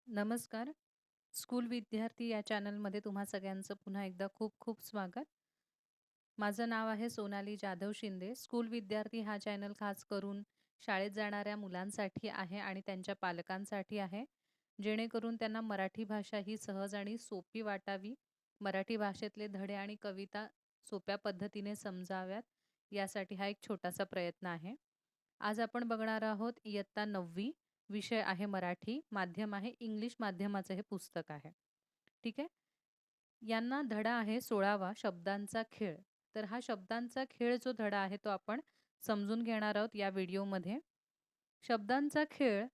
नमस्कार. स्कूल विद्यार्थी या चॅनलमध्ये तुम्हा सगळ्यांचं पुन्हा एकदा खूप खूप स्वागत. माझं नाव आहे सोनाली जाधव शिंदे. स्कूल विद्यार्थी हा चॅनल खास करून शाळेत जाणाऱ्या मुलांसाठी आहे आणि त्यांच्या पालकांसाठी आहे. जेणेकरून त्यांना मराठी भाषा ही सहज आणि सोपी वाटावी. मराठी भाषेतले धडे आणि कविता सोप्या पद्धतीने समजाव्यात, यासाठी हा एक छोटासा प्रयत्न आहे. आज आपण बघणार आहोत इयत्ता 9वी. विषय आहे मराठी, माध्यम आहे इंग्लिश माध्यमाचं हे पुस्तक आहे. ठीक आहे. यांना धडा आहे 16वा शब्दांचा खेळ. तर हा शब्दांचा खेळ जो धडा आहे तो आपण समजून घेणार आहोत या व्हिडिओमध्ये. शब्दांचा खेळ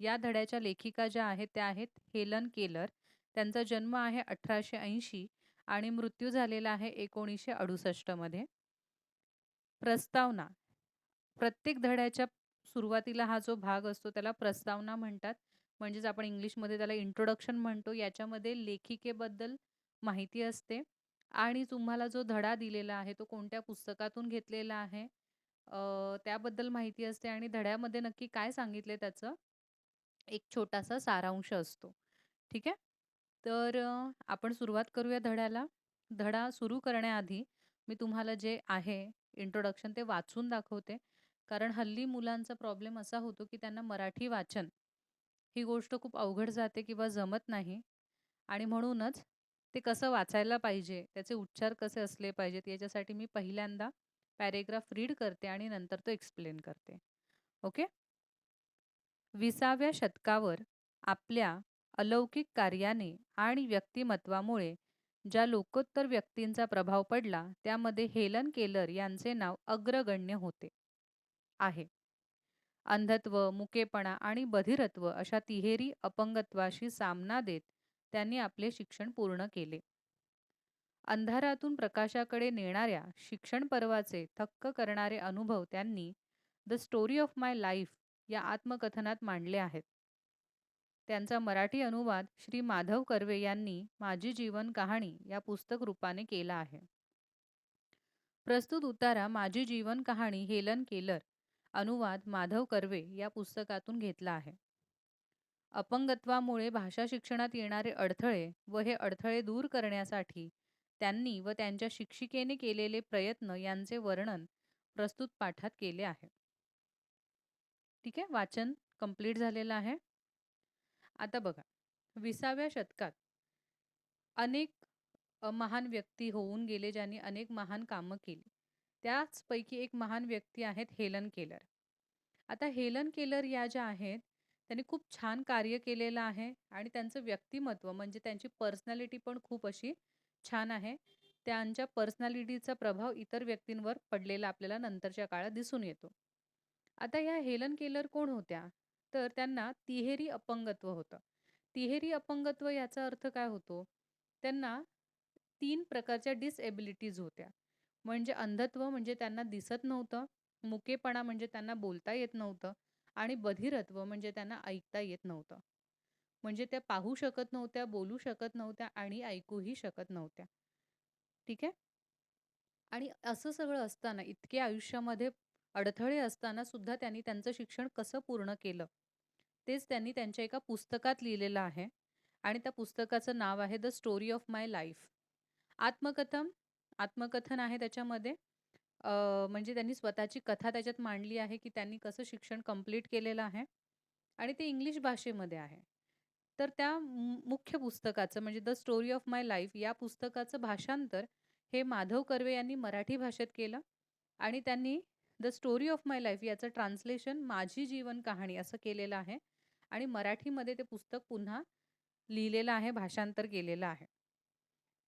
या धड्याच्या लेखिका ज्या आहेत त्या आहेत हेलन केलर. त्यांचा जन्म आहे 1880 आणि मृत्यू झालेला आहे 1968 मध्ये. प्रस्तावना. प्रत्येक धड्याच्या सुरुवातीला हा जो भाग असतो त्याला प्रस्तावना म्हणतात. म्हणजेच आपण इंग्लिशमध्ये त्याला इंट्रोडक्शन म्हणतो. याच्यामध्ये लेखिकेबद्दल माहिती असते आणि तुम्हाला जो धडा दिलेला आहे तो कोणत्या पुस्तकातून घेतलेला आहे त्याबद्दल माहिती असते आणि धड्यामध्ये नक्की काय सांगितले त्याचं एक छोटासा सारांश असतो. ठीक आहे. तर आपण सुरुवात करूया धड्याला. धडा सुरू करण्याआधी मी तुम्हाला जे आहे इंट्रोडक्शन ते वाचून दाखवते. कारण हल्ली मुलांचा प्रॉब्लेम असा होतो की त्यांना मराठी वाचन ही गोष्ट खूप अवघड जाते किंवा जमत नाही आणि म्हणूनच ते कसं वाचायला पाहिजे, त्याचे उच्चार कसे असले पाहिजेत, याच्यासाठी मी पहिल्यांदा पॅरेग्राफ रीड करते आणि नंतर तो एक्सप्लेन करते. ओके. 20व्या शतकावर आपल्या अलौकिक कार्याने आणि व्यक्तिमत्वामुळे ज्या लोकोत्तर व्यक्तींचा प्रभाव पडला त्यामध्ये हेलन केलर यांचे नाव अग्रगण्य होते आहे. अंधत्व, मुकेपणा आणि बधिरत्व अशा तिहेरी अपंगत्वाशी सामना देत त्यांनी आपले शिक्षण पूर्ण केले. अंधारातून प्रकाशाकडे नेणाऱ्या शिक्षण पर्वाचे थक्क करणारे अनुभव त्यांनी the story of my life या आत्मकथनात मांडले आहेत. त्यांचा मराठी अनुवाद श्री माधव कर्वे यांनी माझी जीवन कहाणी या पुस्तक रूपाने केला आहे. प्रस्तुत उतारा माझी जीवन कहाणी हेलन केलर, अनुवाद माधव कर्वे या पुस्तकातून घेतला आहे. अपंगत्वामुळे भाषा शिक्षणात येणारे अडथळे व हे अडथळे दूर करण्यासाठी त्यांनी व त्यांच्या शिक्षिकेने केलेले प्रयत्न यांचे वर्णन प्रस्तुत पाठात केले आहे. ठीक आहे. वाचन कंप्लीट झालेलं आहे. आता बघा, 20व्या शतकात अनेक महान व्यक्ती होऊन गेले ज्यांनी अनेक महान कामं केली. त्याचपैकी एक महान व्यक्ती आहेत हेलन केलर. आता हेलन केलर या ज्या आहेत त्यांनी खूप छान कार्य केलेलं आहे आणि त्यांचं व्यक्तिमत्व म्हणजे त्यांची पर्सनॅलिटी पण खूप अशी छान आहे. त्यांच्या पर्सनॅलिटीचा प्रभाव इतर व्यक्तींवर पडलेला आपल्याला नंतरच्या काळात दिसून येतो. आता ह्या हेलन केलर कोण होत्या? तर त्यांना तिहेरी अपंगत्व होतं. तिहेरी अपंगत्व याचा अर्थ काय होतो? त्यांना 3 प्रकारच्या डिसएबिलिटीज होत्या. म्हणजे अंधत्व म्हणजे त्यांना दिसत नव्हतं, मुकेपणा म्हणजे त्यांना बोलता येत नव्हतं आणि बधिरत्व म्हणजे त्यांना ऐकता येत नव्हतं. म्हणजे त्या पाहू शकत नव्हत्या, बोलू शकत नव्हत्या आणि ऐकूही शकत नव्हत्या. ठीक आहे? आणि असं सगळं असताना, इतके आयुष्यामध्ये अडथळे असताना सुद्धा त्यांनी त्यांचं शिक्षण कसं पूर्ण केलं, तेच त्यांनी त्यांच्या एका पुस्तकात लिहिलेलं आहे आणि त्या पुस्तकाचं नाव आहे the story of my life. आत्मकथन आत्मकथन आहे त्याच्यामध्ये. म्हणजे त्यांनी स्वतःची कथा त्याच्यात मांडली आहे, की त्यांनी कसं शिक्षण कंप्लीट केलेलं आहे आणि ते इंग्लिश भाषेमध्ये आहे. तर त्या मुख्य पुस्तकाचं म्हणजे the story of my life या पुस्तकाचं भाषांतर हे माधव कर्वे यांनी मराठी भाषेत केलं आणि त्यांनी the story of my life याचं ट्रान्सलेशन माझी जीवन कहाणी असं केलेलं आहे आणि मराठीमध्ये ते पुस्तक पुन्हा लिहिलेलं आहे, भाषांतर केलेलं आहे.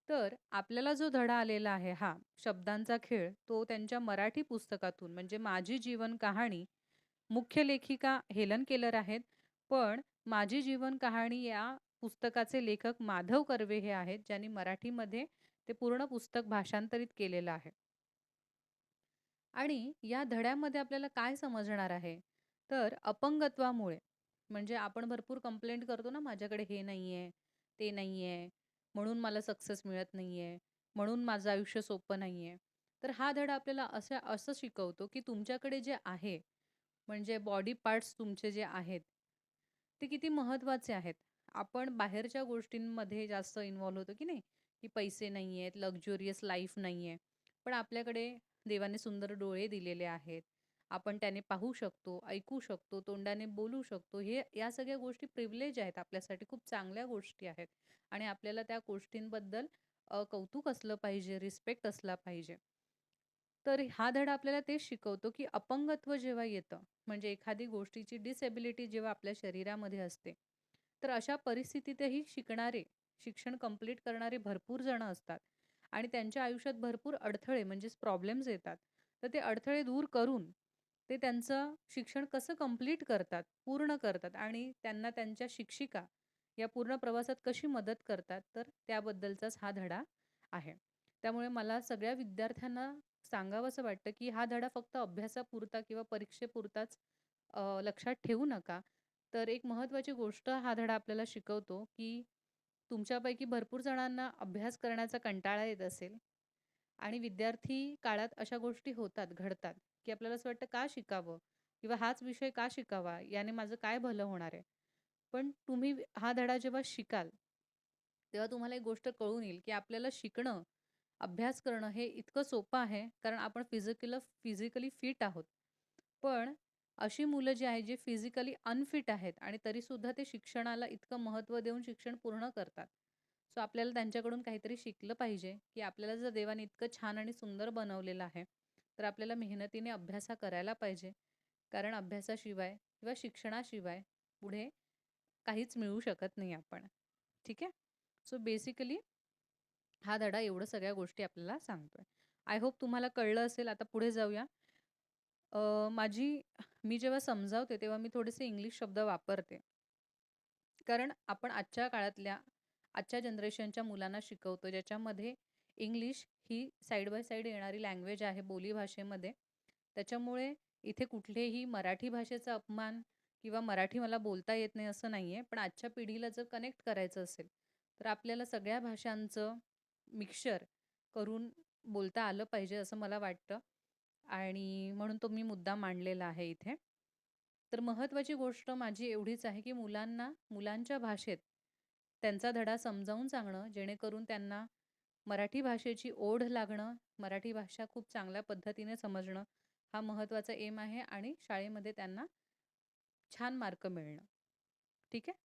तर आपल्याला जो धडा आलेला आहे हा शब्दांचा खेळ, तो त्यांच्या मराठी पुस्तकातून म्हणजे माझी जीवन कहाणी. मुख्य लेखिका हेलन केलर आहेत, पण माझी जीवन कहाणी या पुस्तकाचे लेखक माधव कर्वे हे आहेत, ज्यांनी मराठीमध्ये ते पूर्ण पुस्तक भाषांतरित केलेलं आहे. आणि या धड्यामध्ये आपल्याला काय समजणार आहे? तर अपंगत्वामुळे म्हणजे आपण भरपूर कंप्लेंट करतो ना, माझ्याकडे हे नाहीये, ते नाहीये, म्हणून मला सक्सेस मिळत नाहीये, म्हणून माझं आयुष्य सोपं नाहीये. तर हा धडा आपल्याला असं शिकवतो, की तुमच्याकडे जे आहे, म्हणजे बॉडी पार्ट्स तुमचे जे आहेत, ते किती महत्त्वाचे आहेत आपण बाहेरच्या गोष्टींमध्ये जास्त इन्व्हॉल्व होतो की नाही, की पैसे नाही आहेत, लक्झुरियस लाईफ नाही आहे. पण आपल्याकडे देवाने सुंदर डोळे दिलेले आहेत. आपण त्याने पाहू शकतो, ऐकू शकतो, तोंडाने बोलू शकतो. या सगळ्या गोष्टी प्रिव्हिलेज आहेत आपल्यासाठी, खूप चांगल्या गोष्टी आहेत आणि आपल्याला त्या गोष्टींबद्दल कौतुक असलं पाहिजे, रिस्पेक्ट असला पाहिजे. तर हा धडा आपल्याला तेच शिकवतो, की अपंगत्व जेव्हा येतं, म्हणजे एखादी गोष्टीची डिसेबिलिटी जेव्हा आपल्या शरीरामध्ये असते, तर अशा परिस्थितीतही शिक्षण कंप्लीट करणारे भरपूर जण असतात आणि त्यांच्या आयुष्यात भरपूर अडथळे म्हणजेच प्रॉब्लेम्स येतात. तर ते अडथळे दूर करून ते त्यांचं शिक्षण कसं कंप्लीट करतात, पूर्ण करतात आणि त्यांना त्यांच्या शिक्षिका या पूर्ण प्रवासात कशी मदत करतात, तर त्याबद्दलचाच हा धडा आहे. त्यामुळे मला सगळ्या विद्यार्थ्यांना सांगावसं वाटतं, की हा धडा फक्त अभ्यासापुरता किंवा परीक्षेपुरताच लक्षात ठेवू नका. तर एक महत्त्वाची गोष्ट हा धडा आपल्याला शिकवतो, की तुमच्यापैकी भरपूर जणांना अभ्यास करण्याचा कंटाळा येत असेल आणि विद्यार्थी काळात अशा गोष्टी होतात, घडतात, की आपल्याला असं वाटतं का शिकावं? किंवा हाच विषय का शिकावा? याने माझं काय भलं होणार आहे? पण तुम्ही हा धडा जेव्हा शिकाल, तेव्हा तुम्हाला एक गोष्ट कळून येईल, की आपल्याला शिकणं, अभ्यास करणं हे इतकं सोपं आहे, कारण आपण फिजिकली फिट आहोत. पण अशी मुलं जी आहेत, जे फिजिकली अनफिट आहेत आणि तरीसुद्धा ते शिक्षणाला इतकं महत्त्व देऊन शिक्षण पूर्ण करतात. सो आपल्याला त्यांच्याकडून काहीतरी शिकलं पाहिजे, की आपल्याला जर देवाने इतकं छान आणि सुंदर बनवलेलं आहे, तर आपल्याला मेहनतीने अभ्यास करायला पाहिजे. कारण अभ्यासाशिवाय किंवा शिक्षणाशिवाय पुढे काहीच मिळवू शकत नाही आपण. ठीक आहे? सो बेसिकली हा धडा एवढं सगळ्या गोष्टी आपल्याला सांगतोय. आय होप तुम्हाला कळलं असेल. आता पुढे जाऊया. अ, माझी मी जेव्हा समजावते तेव्हा मी थोडेसे इंग्लिश शब्द वापरते. कारण आपण आजच्या जनरेशनच्या मुलांना शिकवतो, ज्याच्यामध्ये English he side by side येणारी लँग्वेज आहे बोलीभाषेमध्ये. त्याच्यामुळे इथे कुठलेही मराठी भाषेचा अपमान किंवा मराठी मला बोलता येत नाही असं नाहीये. पण आजच्या पिढीला जर कनेक्ट करायचं असेल, तर आपल्याला सगळ्या भाषांचं मिक्सचर करून बोलता आलं पाहिजे असं मला वाटतं आणि म्हणून तो मी मुद्दा मांडलेला आहे इथे. तर महत्त्वाची गोष्ट माझी एवढीच आहे, की मुलांच्या भाषेत त्यांचा धडा समजावून सांगणं, जेणेकरून त्यांना मराठी भाषेची ओढ लागणं, मराठी भाषा खूप चांगल्या पद्धतीने समजणं, हा महत्त्वाचा एम आहे आणि शाळेमध्ये त्यांना छान मार्क मिळणं. ठीक आहे?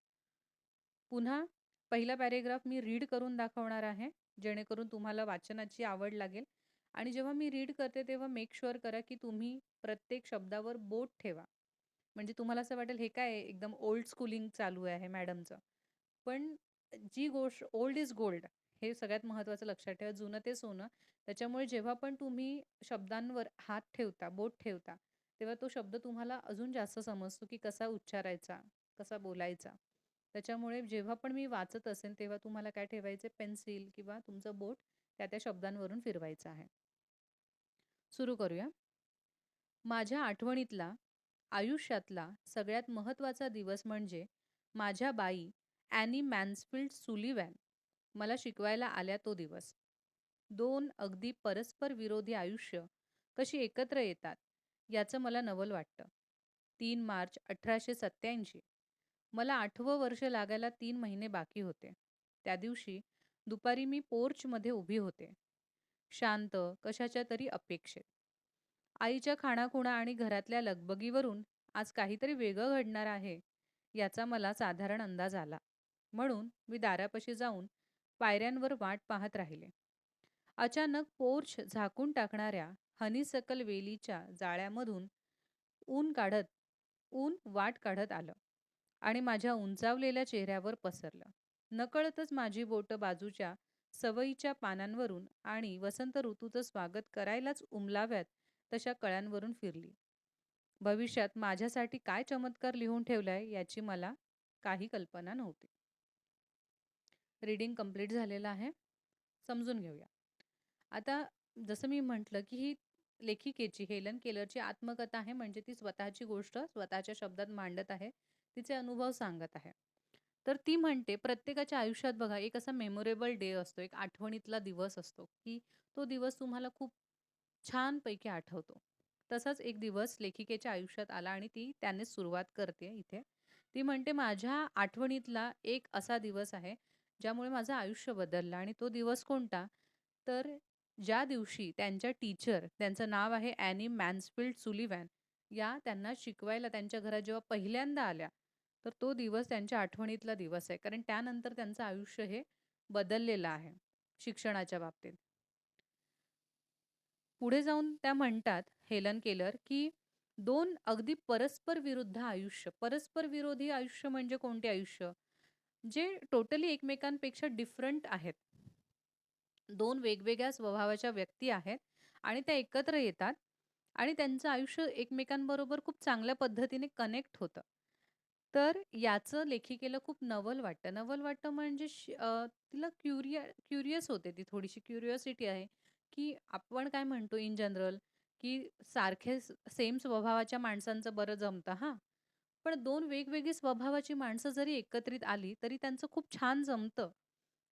पुन्हा पहिला पॅरेग्राफ मी रीड करून दाखवणार आहे, जेणेकरून तुम्हाला वाचनाची आवड लागेल आणि जेव्हा मी रीड करते, तेव्हा मेक शुअर करा, की तुम्ही प्रत्येक शब्दावर बोट ठेवा. म्हणजे तुम्हाला असं वाटेल, हे काय आहे, एकदम ओल्ड स्कूलिंग चालू आहे मॅडमचं. पण जी गोष्ट ओल्ड इज गोल्ड हे सगळ्यात महत्त्वाचं लक्षात ठेवा. जुनं ते सोनं. त्याच्यामुळे जेव्हा पण तुम्ही शब्दांवर हात ठेवता, बोट ठेवता, तेव्हा तो शब्द तुम्हाला अजून जास्त समजतो, की कसा उच्चारायचा, कसा बोलायचा. त्याच्यामुळे जेव्हा पण मी वाचत असेन, तेव्हा तुम्हाला काय ठेवायचे पेन्सिल किंवा तुमचं बोट त्या शब्दांवरून फिरवायचं आहे. सुरू करूया. माझ्या आठवणीतला, आयुष्यातला सगळ्यात महत्त्वाचा दिवस म्हणजे माझ्या बाई ॲनी मॅन्सफिल्ड सुलिव्हॅन मला शिकवायला आल्या तो दिवस. दोन अगदी परस्पर विरोधी आयुष्य कशी एकत्र येतात याचं मला नवल वाटतं. 3 मार्च 1887. मला 8वं वर्ष लागायला 3 महिने बाकी होते. त्या दिवशी दुपारी मी पोर्चमध्ये उभी होते. शांत, कशाच्या तरी अपेक्षेत. आईच्या खाणाखुणा आणि घरातल्या लगबगीवरून आज काहीतरी वेगळं घडणार आहे याचा मला साधारण अंदाज आला. म्हणून मी दारापाशी जाऊन पायऱ्यांवर वाट पाहत राहिले. अचानक पोर्च झाकून टाकणाऱ्या हनीसकल वेलीच्या जाळ्यामधून ऊन काढत ऊन वाट काढत आलं आणि माझ्या उंचावलेल्या चेहऱ्यावर पसरलं. नकळतच माझी बोटं बाजूच्या सवयीच्या पानांवरून आणि वसंत ऋतूचं स्वागत करायलाच उमलाव्यात तशा कळ्यांवरून फिरली. भविष्यात माझ्यासाठी काय चमत्कार लिहून ठेवलाय याची मला काही कल्पना नव्हती. रीडिंग कंप्लीट झालेलं आहे. समजून घेऊया. आता जसं मी म्हटलं, की ही लेखिकेची हेलन केलरची आत्मकथा आहे, म्हणजे ती स्वतःची गोष्ट स्वतःच्या शब्दात मांडत आहे. तिचे अनुभव सांगत आहे. तर ती म्हणते, प्रत्येकाच्या आयुष्यात बघा एक असा मेमोरेबल डे असतो, एक आठवणीतला दिवस असतो, की तो दिवस तुम्हाला खूप छानपैकी आठवतो. तसाच एक दिवस लेखिकेच्या आयुष्यात आला आणि ती त्याने सुरुवात करते इथे. ती म्हणते, "माझ्या आठवणीतला एक असा दिवस आहे, ज्यामुळे माझं आयुष्य बदललं आणि तो दिवस कोणता?" तर ज्या दिवशी त्यांच्या टीचर, त्यांचं नाव आहे ॲनी मॅन्सफील्ड सुलिव्हॅन, या त्यांना शिकवायला त्यांच्या घरात जेव्हा पहिल्यांदा आल्या, तर तो दिवस त्यांच्या आठवणीतला दिवस आहे. कारण त्यानंतर त्यांचं आयुष्य हे बदललेलं आहे शिक्षणाच्या बाबतीत. पुढे जाऊन त्या म्हणतात, हेलन केलर, की 2 अगदी परस्पर विरुद्ध आयुष्य. परस्पर विरोधी आयुष्य म्हणजे कोणते आयुष्य? जे टोटली एकमेकांपेक्षा डिफरंट आहेत. 2 वेगवेगळ्या स्वभावाच्या व्यक्ती आहेत आणि त्या एकत्र येतात आणि त्यांचं आयुष्य एकमेकांबरोबर खूप चांगल्या पद्धतीने कनेक्ट होतं. तर याचं लेखिकेला खूप नवल वाटतं. नवल वाटतं म्हणजे तिला क्युरियस होते ती, थोडीशी क्युरिओसिटी आहे, की आपण काय म्हणतो इन जनरल, की सारखे सेम स्वभावाच्या माणसांचं बरं जमतं हां. पण 2 वेगवेगळी स्वभावाची माणसं जरी एकत्रित आली, तरी त्यांचं खूप छान जमतं.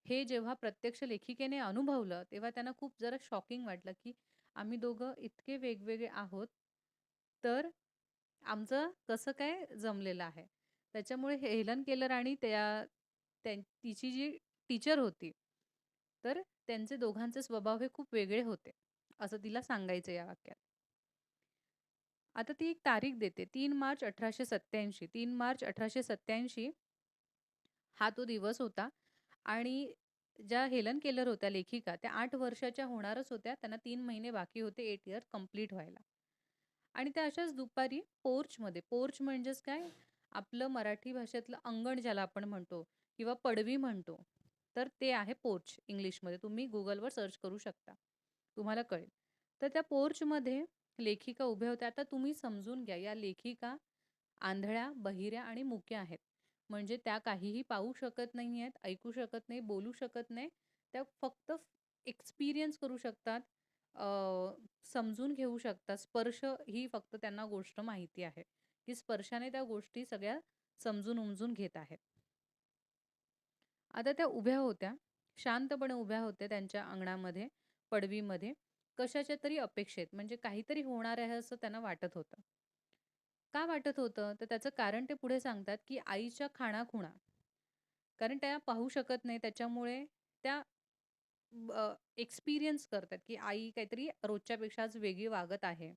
हे जेव्हा प्रत्यक्ष लेखिकेने अनुभवलं, तेव्हा त्यांना खूप जरा शॉकिंग वाटलं, की आम्ही दोघं इतके वेगवेगळे आहोत, तर आमचं कसं काय जमलेलं आहे. त्याच्यामुळे हेलन केलर आणि तिची जी टीचर होती, तर त्यांचे दोघांचे स्वभाव हे खूप वेगळे होते, असं तिला सांगायचं या वाक्यात. आता ती एक तारीख देते, 3 मार्च 1887. 3 मार्च 1887 हा तो दिवस होता आणि ज्या हेलन केलर होत्या लेखिका, त्या 8 वर्षाच्या होणारच होत्या. त्यांना 3 महिने बाकी होते 8 इयर कंप्लीट व्हायला. आणि त्या अशाच दुपारी पोर्चमध्ये, पोर्च म्हणजेच काय? आपलं मराठी भाषेतलं अंगण ज्याला आपण म्हणतो किंवा पडवी म्हणतो. तर ते आहे पोर्च इंग्लिशमध्ये. तुम्ही Googleवर सर्च करू शकता. तुम्हाला कळेल. तर त्या पोर्चमध्ये लेखिका उभ्या होत्या. आता तुम्ही समजून घ्या, या लेखिका आंधळ्या, बहिऱ्या आणि मुक्या आहेत. म्हणजे त्या काहीही पाहू शकत नाहीयेत, ऐकू शकत नाही, बोलू शकत नाही. त्या फक्त एक्सपिरियन्स करू शकतात, अ, समजून घेऊ शकतात. स्पर्श ही फक्त त्यांना गोष्ट माहिती आहे, की स्पर्शाने त्या गोष्टी सगळ्या समजून-उमजून घेत आहेत. आता त्या उभ्या होत्या, शांतपणे उभ्या होत्या त्यांच्या अंगणामध्ये, पडवीमध्ये. कशाच्या तरी अपेक्षेत, म्हणजे काहीतरी होणार आहे असं त्यांना वाटत होतं. का वाटत होतं? तर त्याचं कारण ते पुढे सांगतात, की आईच्या खाणाखुणा. कारण त्या पाहू शकत नाही त्याच्यामुळे त्या एक्सपिरियन्स करतात, की आई काहीतरी रोजच्यापेक्षा आज वेगळी वागत आहे.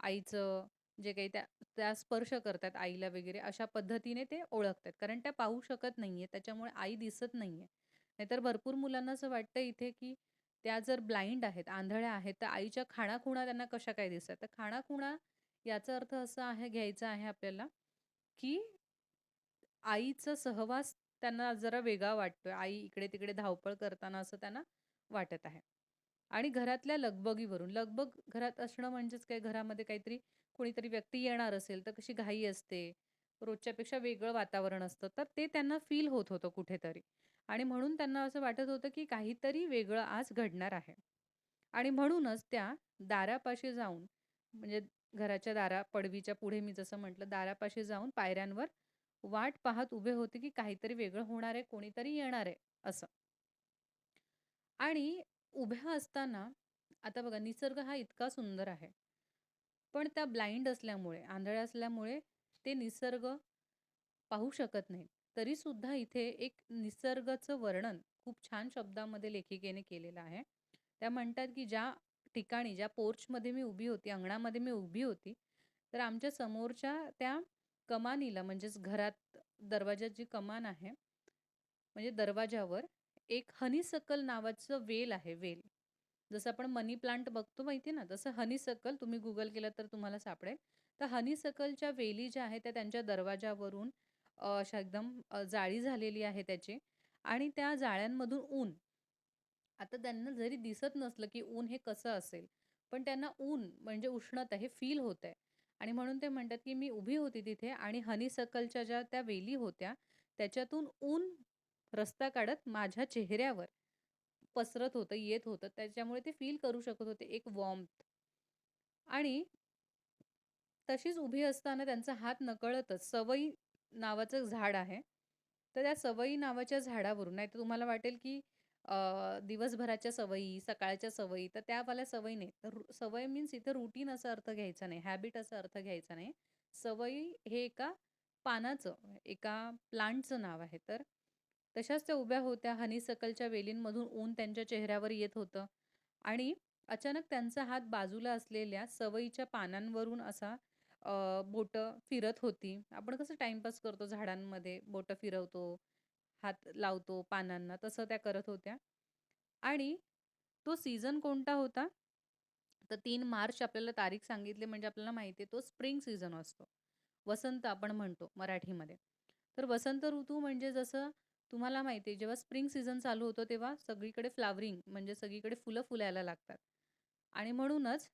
आईचं जे काही त्या त्या स्पर्श करतात आईला वगैरे अशा पद्धतीने ते ओळखतात. कारण त्या पाहू शकत नाहीये, त्याच्यामुळे आई दिसत नाहीये. नाहीतर भरपूर मुलांना असं वाटतं इथे, की त्या जर ब्लाइंड आहेत, आंधळ्या आहेत, तर आईच्या खाणाखुणा त्यांना कशा काय दिसतात. तर खाणाखुणा याचा अर्थ असा आहे, घ्यायचा आहे आपल्याला, की आईचा सहवास त्यांना जरा वेगळा वाटतोय. आई इकडे-तिकडे धावपळ करताना असं त्यांना वाटत आहे. आणि घरातल्या लगबगीवरून, लगबग घरात असणं म्हणजेच काय, घरामध्ये काहीतरी कोणीतरी व्यक्ती येणार असेल, तर कशी घाई असते, रोजच्यापेक्षा वेगळं वातावरण असतं. तर ते त्यांना फील होत होतं कुठेतरी आणि म्हणून त्यांना असं वाटत होतं, की काहीतरी वेगळं आज घडणार आहे. आणि म्हणूनच त्या दारापाशी जाऊन, म्हणजे घराच्या पडवीच्या पुढे मी जसं म्हटलं, दारापाशी जाऊन पायऱ्यांवर वाट पाहत उभे होते, की काहीतरी वेगळं होणार आहे, कोणीतरी येणार आहे असं. आणि उभ्या असताना आता बघा, निसर्ग हा इतका सुंदर आहे. पण त्या ब्लाइंड असल्यामुळे, आंधळ्या असल्यामुळे ते निसर्ग पाहू शकत नाहीत. तरीसुद्धा इथे एक निसर्गाचं वर्णन खूप छान शब्दामध्ये लेखिकेने केलेलं आहे. त्या म्हणतात, की ज्या ठिकाणी, ज्या पोर्चमध्ये मी उभी होती, अंगणामध्ये मी उभी होती, तर आमच्या समोरच्या त्या कमानीला, म्हणजेच घरात दरवाजात जी कमान आहे, म्हणजे दरवाजावर एक हनीसकल नावाचं वेल आहे, वेल. जसं आपण मनी प्लांट बघतो माहिती आहे ना, तसं हनीसकल तुम्ही Google केलं तर तुम्हाला सापडेल. तर हनीसकलच्या वेली ज्या आहेत त्या त्यांच्या दरवाजावरून अशा एकदम जाळी झालेली आहे त्याची आणि त्या जाळ्यांमधून ऊन. आता त्यांना जरी दिसत नसलं, की ऊन हे कसं असेल, पण त्यांना ऊन म्हणजे उष्णता हे फील होतंय आणि म्हणून ते म्हणतात, की मी उभी होती तिथे आणि हनीसकलच्या ज्या त्या वेली होत्या, त्याच्यातून ऊन रस्ता काढत माझ्या चेहऱ्यावर पसरत होतं, येत होतं. त्याच्यामुळे ते फील करू शकत होते एक वॉर्म्थ. आणि तशीच उभी असताना त्यांचा हात नकळतच, सवई नावाचं झाड आहे. तर त्या सवई नावाच्या झाडावरून, नाहीतर तुम्हाला वाटेल की दिवसभराच्या सवयी, सकाळच्या सवयी, तर त्यावाल्या सवयी नाही. तर सवय मीन्स इथे रुटीन असा अर्थ घ्यायचा नाही, हॅबिट असा अर्थ घ्यायचा नाही. सवयी हे एका पानाचं, एका प्लांटचं नाव आहे. तर तशाच त्या उभ्या होत्या. हनीसकलच्या वेलींमधून ऊन त्यांच्या चेहऱ्यावर येत होतं आणि अचानक त्यांचा हात बाजूला असलेल्या सवयीच्या पानांवरून असा बोटं फिरत होती. आपण कसं टाईमपास करतो झाडांमध्ये, बोटं फिरवतो, हात लावतो पानांना, तसं त्या करत होत्या. आणि तो सीझन कोणता होता? तर 3 मार्च आपल्याला तारीख सांगितली म्हणजे आपल्याला माहिती आहे तो स्प्रिंग सीझन असतो. वसंत आपण म्हणतो मराठीमध्ये. तर वसंत ऋतू म्हणजे जसं तुम्हाला माहिती आहे जेव्हा स्प्रिंग सीझन चालू होतो तेव्हा सगळीकडे फ्लॉवरिंग म्हणजे सगळीकडे फुलं फुलायला लागतात. आणि म्हणूनच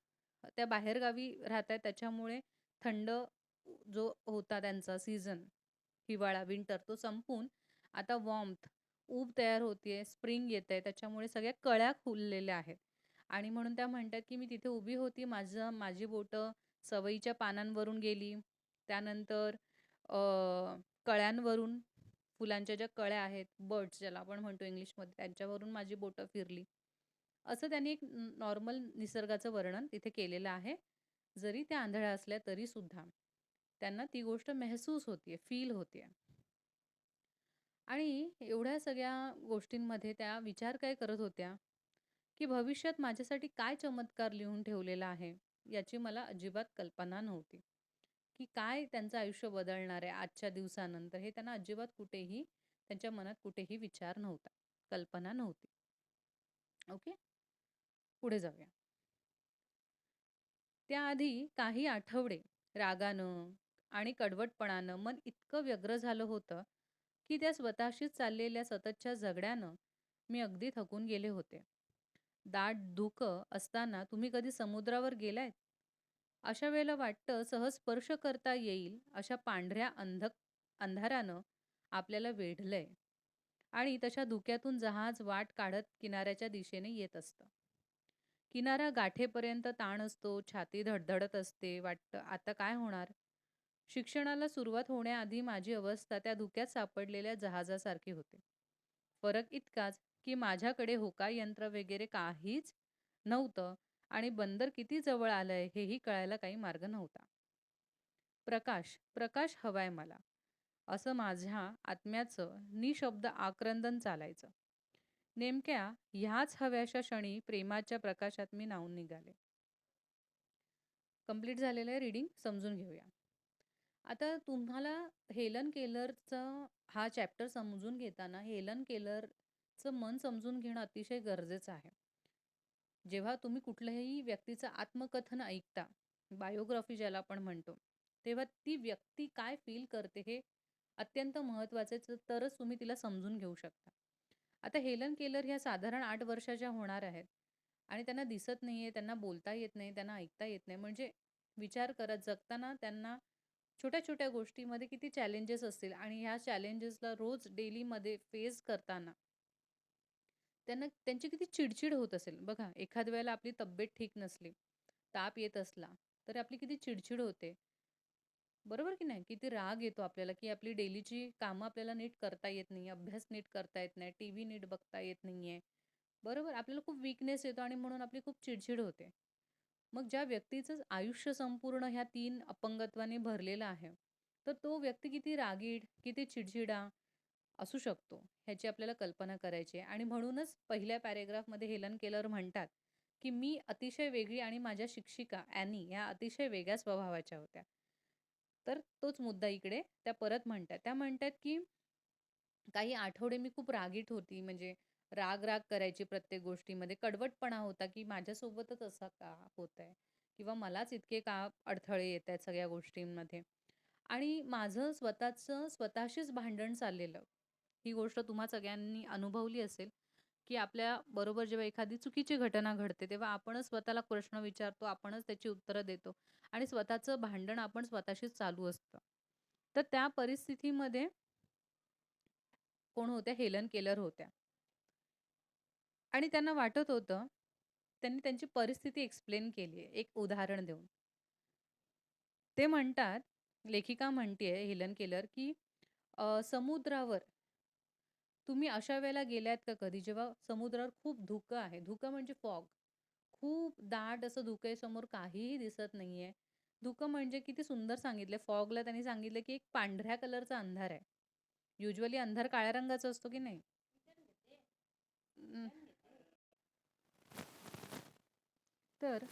त्या बाहेरगावी राहतायत त्याच्यामुळे थंड जो होता त्यांचा सीझन, हिवाळा, विंटर तो संपून आता वॉर्म्थ, ऊब तयार होतीये, स्प्रिंग येतंय त्याच्यामुळे सगळ्या कळ्या खुललेल्या आहेत. आणि म्हणून त्या म्हणतात, की मी तिथे उभी होती, माझी बोटं सवयीच्या पानांवरून गेली. त्यानंतर अ, कळ्यांवरून, फुलांच्या ज्या कळ्या आहेत, बड्स ज्याला आपण म्हणतो इंग्लिशमध्ये, त्यांच्यावरून माझी बोटं फिरली. असं त्यांनी एक नॉर्मल निसर्गाचं वर्णन तिथे केलेलं आहे. जरी त्या आंधळ्या असल्या तरीसुद्धा त्यांना ती गोष्ट महसूस होतीये, फील होतीये. आणि एवढ्या सगळ्या गोष्टींमध्ये त्या विचार काय करत होत्या, की भविष्यात माझ्यासाठी काय चमत्कार लिहून ठेवलेला आहे, याची मला अजिबात कल्पना नव्हती. की काय त्यांचं आयुष्य बदलणार आहे आजच्या दिवसानंतर हे त्यांना अजिबात कुठेही त्यांच्या मनात कुठेही विचार नव्हता. कल्पना नव्हती. ओके. पुढे जाऊया. त्याआधी काही आठवडे रागानं आणि कडवटपणानं मन इतकं व्यग्र झालं होतं, की त्या स्वतःशीच चाललेल्या सततच्या झगड्यानं मी अगदी थकून गेले होते. दाट धुकं असताना तुम्ही कधी समुद्रावर गेलायत? अशा वेळेला वाटतं सहज स्पर्श करता येईल अशा पांढऱ्या अंधारानं आपल्याला वेढलंय आणि तशा धुक्यातून जहाज वाट काढत किनाऱ्याच्या दिशेने येत असतं. किनारा गाठेपर्यंत ताण असतो, छाती धडधडत असते, वाटतं आता काय होणार? शिक्षणाला सुरुवात होण्याआधी माझी अवस्था त्या धुक्यात सापडलेल्या जहाजासारखी होती. फरक इतकाच की माझ्याकडे होकायंत्र वगैरे काहीच नव्हतं आणि बंदर किती जवळ आलंय हेही कळायला काही मार्ग नव्हता. प्रकाश, प्रकाश हवाय मला, असं माझ्या आत्म्याचं निशब्द आक्रंदन चालायचं. नेमक्या ह्याच हव्याशा क्षणी प्रेमाच्या प्रकाशात मी न्हाऊन निघाले. कंप्लीट झालेलं आहे रीडिंग, समजून घेऊया. आता तुम्हाला हेलन केलरचा हा चॅप्टर समजून घेताना हेलन केलरचं मन समजून घेणं अतिशय गरजेचं आहे. जेव्हा तुम्ही कुठल्याही व्यक्तीचं आत्मकथन ऐकता, बायोग्राफी ज्याला आपण म्हणतो, तेव्हा ती व्यक्ती काय फील करते हे अत्यंत महत्त्वाचं आहे, तरच तुम्ही तिला समजून घेऊ शकता. आता हेलन केलर ह्या साधारण 8 वर्षाच्या होणार आहेत आणि त्यांना दिसत नाहीये, त्यांना बोलता येत नाही, त्यांना ऐकता येत नाही. म्हणजे विचार करा, जगताना त्यांना छोट्या-छोट्या गोष्टीमध्ये किती चॅलेंजेस असतील आणि ह्या चॅलेंजेसला रोज डेलीमध्ये फेस करताना त्यांना त्यांची किती चिडचिड होत असेल. बघा, एखाद्या वेळेला आपली तब्येत ठीक नसली, ताप येत असला, तर आपली किती चिडचिड होते. बरोबर की नाही? किती राग येतो आपल्याला, की आपली डेलीची कामं आपल्याला नीट करता येत नाही, अभ्यास नीट करता येत नाही, टीव्ही नीट बघता येत नाहीये. बरोबर? आपल्याला खूप वीकनेस येतो आणि म्हणून आपली खूप चिडचिड होते. मग ज्या व्यक्तीचं आयुष्य संपूर्ण ह्या 3 अपंगत्वाने भरलेलं आहे, तर तो व्यक्ती किती रागीट, किती चिडचिडा असू शकतो, ह्याची आपल्याला कल्पना करायची आहे. आणि म्हणूनच पहिल्या पॅरेग्राफमध्ये हेलन केलर म्हणतात, की मी अतिशय वेगळी आणि माझ्या शिक्षिका ॲनी ह्या अतिशय वेगळ्या स्वभावाच्या होत्या. तर तोच मुद्दा इकडे त्या परत म्हणतात. त्या म्हणतात, की काही आठवडे मी खूप रागीट होती. म्हणजे राग-राग करायची प्रत्येक गोष्टीमध्ये. कडवटपणा होता, की माझ्यासोबतच असं का होतंय? किंवा मलाच इतके का अडथळे येतायत सगळ्या गोष्टींमध्ये? आणि माझं स्वतःचं स्वतःशीच भांडण चाललेलं. ही गोष्ट तुम्हा सगळ्यांनी अनुभवली असेल, की आपल्याबरोबर जेव्हा एखादी चुकीची घटना घडते, तेव्हा आपणच स्वतःला प्रश्न विचारतो, आपणच त्याची उत्तरं देतो आणि स्वतःचं भांडण आपण स्वतःशीच चालू असतं. तर त्या परिस्थितीमध्ये कोण होत्या? हेलन केलर होत्या. आणि त्यांना वाटत होतं, त्यांनी त्यांची परिस्थिती एक्सप्लेन केली आहे, एक उदाहरण देऊन. ते म्हणतात, लेखिका म्हणतीये हेलन केलर, की समुद्रावर तुम्ही अशा वेळेला गेल्यात का कधी, जेव्हा समुद्रावर खूप धुकं आहे. धुकं म्हणजे फॉग. खूप दाट असं धुकं आहे, समोर काहीही दिसत नाहीये. धुकं म्हणजे किती सुंदर सांगितलं. फॉगला त्यांनी सांगितलं, की एक पांढऱ्या कलरचा अंधार आहे. युजुअली अंधार काळ्या रंगाचा असतो की नाही? तर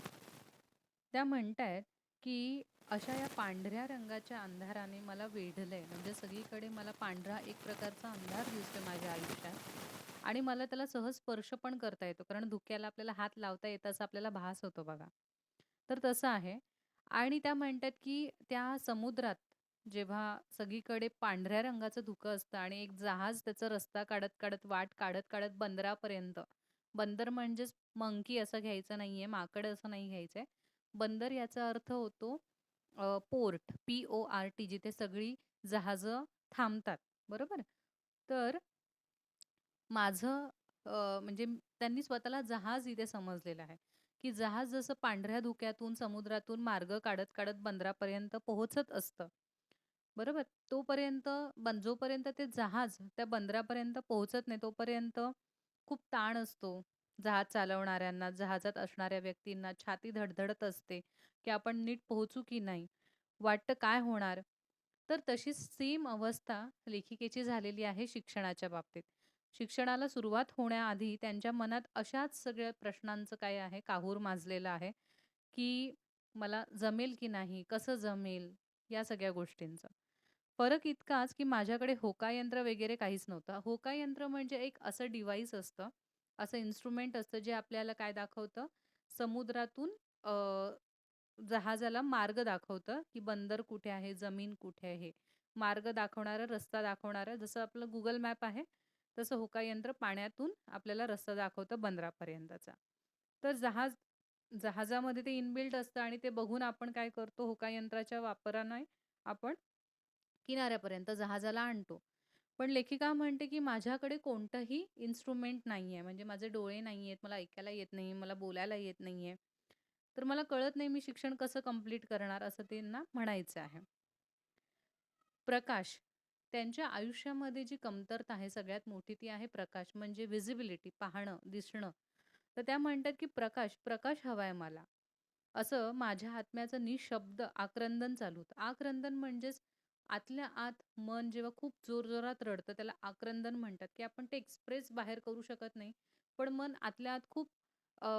त्या म्हणतायत, की अशा या पांढऱ्या रंगाच्या अंधाराने मला वेढलंय. म्हणजे सगळीकडे मला पांढरा एक प्रकारचा अंधार दिसतोय माझ्या आयुष्यात आणि मला त्याला सहज स्पर्श पण करता येतो. कारण धुक्याला आपल्याला हात लावता येतं असं आपल्याला भास होतो बघा. तर तसं आहे आणि त्या म्हणतात, की त्या समुद्रात जेव्हा सगळीकडे पांढऱ्या रंगाचं धुकं असतं आणि एक जहाज त्याचा रस्ता काढत-काढत, वाट काढत-काढत बंदरापर्यंत बंदर म्हणजेच मंकी असं घ्यायचं नाहीये, माकड असं नाही घ्यायचंय. बंदर याचा अर्थ होतो पोर्ट, P-O-R-T जिथे सगळी जहाजं थांबतात, बरोबर? तर माझं म्हणजे त्यांनी स्वतःला जहाज इथे समजलेलं आहे, की जहाज जसं पांढऱ्या धुक्यातून, समुद्रातून मार्ग काढत-काढत बंदरापर्यंत पोहोचत असतं. बरोबर? तोपर्यंत जोपर्यंत ते जहाज त्या बंदरापर्यंत पोहोचत नाही, तोपर्यंत खूप ताण असतो. जहाज चालवणाऱ्यांना, जहाजात असणाऱ्या व्यक्तींना छाती धडधडत असते, की आपण नीट पोहोचू की नाही? वाटतं काय होणार? तर तशीच सेम अवस्था लेखिकेची झालेली आहे शिक्षणाच्या बाबतीत. शिक्षणाला सुरुवात होण्याआधी त्यांच्या मनात अशाच सगळ्या प्रश्नांचं काय आहे, काहूर माजलेलं आहे, की मला जमेल की नाही? कसं जमेल? या सगळ्या गोष्टींचं. फरक इतकाच, की माझ्याकडे होकायंत्र वगैरे काहीच नव्हतं. होकायंत्र म्हणजे एक असं डिव्हाइस असतं, असं इन्स्ट्रुमेंट असतं, जे आपल्याला काय दाखवतं, समुद्रातून अ, जहाजाला मार्ग दाखवतं, की बंदर कुठे आहे, जमीन कुठे आहे. मार्ग दाखवणारा, रस्ता दाखवणारा जसं आपलं Google मॅप आहे, तसं होकायंत्र पाण्यातून आपल्याला रस्ता दाखवतं बंदरापर्यंतचा. तर जहाजामध्ये ते इनबिल्ट असतं आणि ते बघून आपण काय करतो, होकायंत्राच्या वापराने आपण किनाऱ्यापर्यंत जहाजाला आणतो. पण लेखिका म्हणते, की माझ्याकडे कोणतंही इन्स्ट्रुमेंट नाहीये. म्हणजे माझे डोळे नाहीयेत, मला ऐकायला येत नाही, मला बोलायला येत नाहीये. तर मला कळत नाही मी शिक्षण कसं कंप्लीट करणार असं त्यांना म्हणायचं आहे. प्रकाश. त्यांच्या आयुष्यामध्ये जी कमतरता आहे सगळ्यात मोठी ती आहे प्रकाश म्हणजे व्हिजिबिलिटी पाहणं, दिसणं. तर त्या म्हणतात, की प्रकाश हवाय मला. असं माझ्या आत्म्याचं निःशब्द आक्रंदन चालू होतं. आक्रंदन म्हणजेच आतल्या आत मन जेव्हा खूप जोरजोरात रडतं त्याला आक्रंदन म्हणतात, की आपण ते एक्सप्रेस बाहेर करू शकत नाही. पण मन आतल्या आत अ,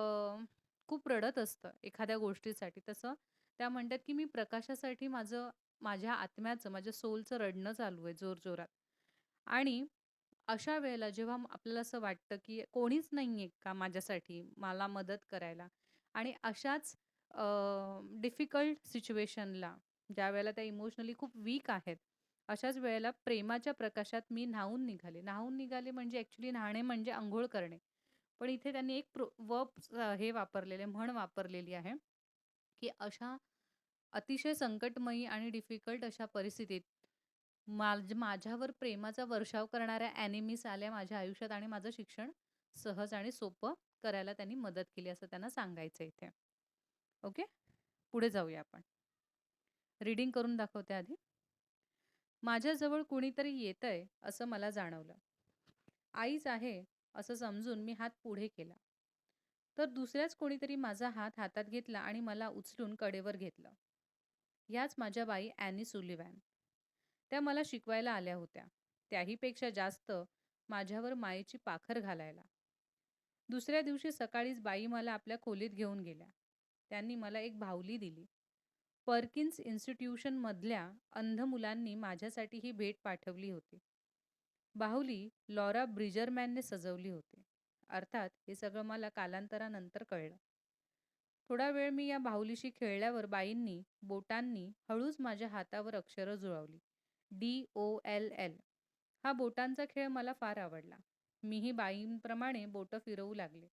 खूप रडत असतं एखाद्या गोष्टीसाठी. तसं त्या म्हणतात, की मी प्रकाशासाठी माझ्या आत्म्याचं, माझ्या सोलचं रडणं चालू आहे जोरजोरात. आणि अशा वेळेला जेव्हा आपल्याला असं वाटतं, की कोणीच नाहीये का माझ्यासाठी, मला मदत करायला आणि अशाच डिफिकल्ट सिच्युएशनला ज्यावेळेला त्या इमोशनली खूप वीक आहेत, अशाच वेळेला प्रेमाच्या प्रकाशात मी न्हाऊन निघाले. न्हाऊन निघाले म्हणजे ॲक्चुअली न्हाणे म्हणजे अंघोळ करणे. पण इथे त्यांनी एक हे वापरलेले म्हण वापरलेली आहे, की अशा अतिशय संकटमयी आणि डिफिकल्ट अशा परिस्थितीत माझ्यावर प्रेमाचा वर्षाव करणाऱ्या ॲनिमीज आल्या माझ्या आयुष्यात आणि माझं शिक्षण सहज आणि सोपं करायला त्यांनी मदत केली असं त्यांना सांगायचं इथे. ओके. पुढे जाऊया आपण. रीडिंग करून दाखवते आधी. माझ्याजवळ कुणीतरी येतंय असं मला जाणवलं. आईच आहे असं समजून मी हात पुढे केला. तर दुसऱ्याच कोणीतरी माझा हात हातात घेतला आणि मला उचलून कडेवर घेतलं. ह्याच माझ्या बाई ॲनी सुलिव्हॅन. त्या मला शिकवायला आल्या होत्या. त्याहीपेक्षा जास्त माझ्यावर मायेची पाखर घालायला. दुसऱ्या दिवशी सकाळीच बाई मला आपल्या खोलीत घेऊन गेल्या. त्यांनी मला एक बाहुली दिली. पर्किन्स इन्स्टिट्यूशनमधल्या अंध मुलांनी माझ्यासाठी ही भेट पाठवली होती. बाहुली लॉरा ब्रिजरमॅनने सजवली होती. अर्थात हे सगळं मला कालांतरानंतर कळलं. थोडा वेळ मी या बाहुलीशी खेळल्यावर बाईंनी बोटांनी हळूच माझ्या हातावर अक्षरं जुळवली. DOLL. हा बोटांचा खेळ मला फार आवडला. मीही बाईंप्रमाणे बोटं फिरवू लागले.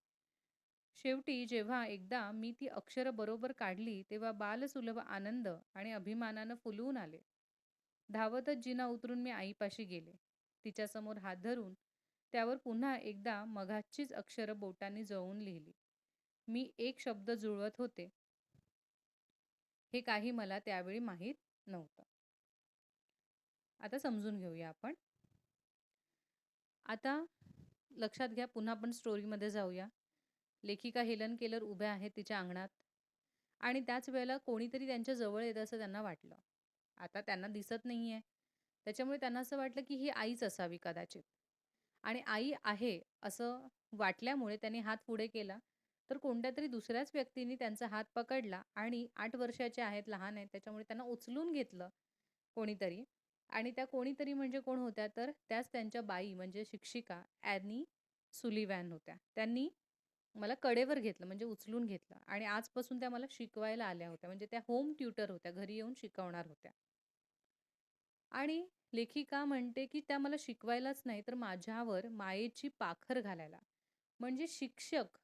शेवटी जेव्हा एकदा मी ती अक्षरं बरोबर काढली, तेव्हा बालसुलभ आनंद आणि अभिमानानं फुलून आले. धावतच जिना उतरून मी आईपाशी गेले. तिच्यासमोर हात धरून त्यावर पुन्हा एकदा मघाचीच अक्षरं बोटांनी जळवून लिहिली. मी एक शब्द जुळवत होते, हे काही मला त्यावेळी माहीत नव्हतं. आता समजून घेऊया आपण. आता लक्षात घ्या, पुन्हा आपण स्टोरीमध्ये जाऊया. लेखिका हेलन केलर उभ्या आहेत तिच्या अंगणात आणि त्याच वेळेला कोणीतरी त्यांच्या जवळ येतं असं त्यांना वाटलं. आता त्यांना दिसत नाहीये. त्याच्यामुळे त्यांना असं वाटलं, की ही आईच असावी कदाचित. आणि आई आहे असं वाटल्यामुळे त्यांनी हात पुढे केला. तर कोणत्यातरी दुसऱ्याच व्यक्तीने त्यांचा हात पकडला आणि 8 वर्षाचे आहेत, लहान आहेत. त्याच्यामुळे त्यांना उचलून घेतलं कोणीतरी. आणि त्या कोणीतरी म्हणजे कोण होत्या, तर त्याच त्यांच्या बाई म्हणजे शिक्षिका ॲनी सुलिव्हॅन होत्या. त्यांनी मला कडेवर घेतलं म्हणजे उचलून घेतलं आणि आजपासून त्या मला शिकवायला आल्या होत्या. म्हणजे त्या होम ट्युटर होत्या. घरी येऊन शिकवणार होत्या. आणि लेखिका म्हणते, की त्या मला शिकवायलाच नाही, तर माझ्यावर मायेची पाखर घालायला. म्हणजे शिक्षक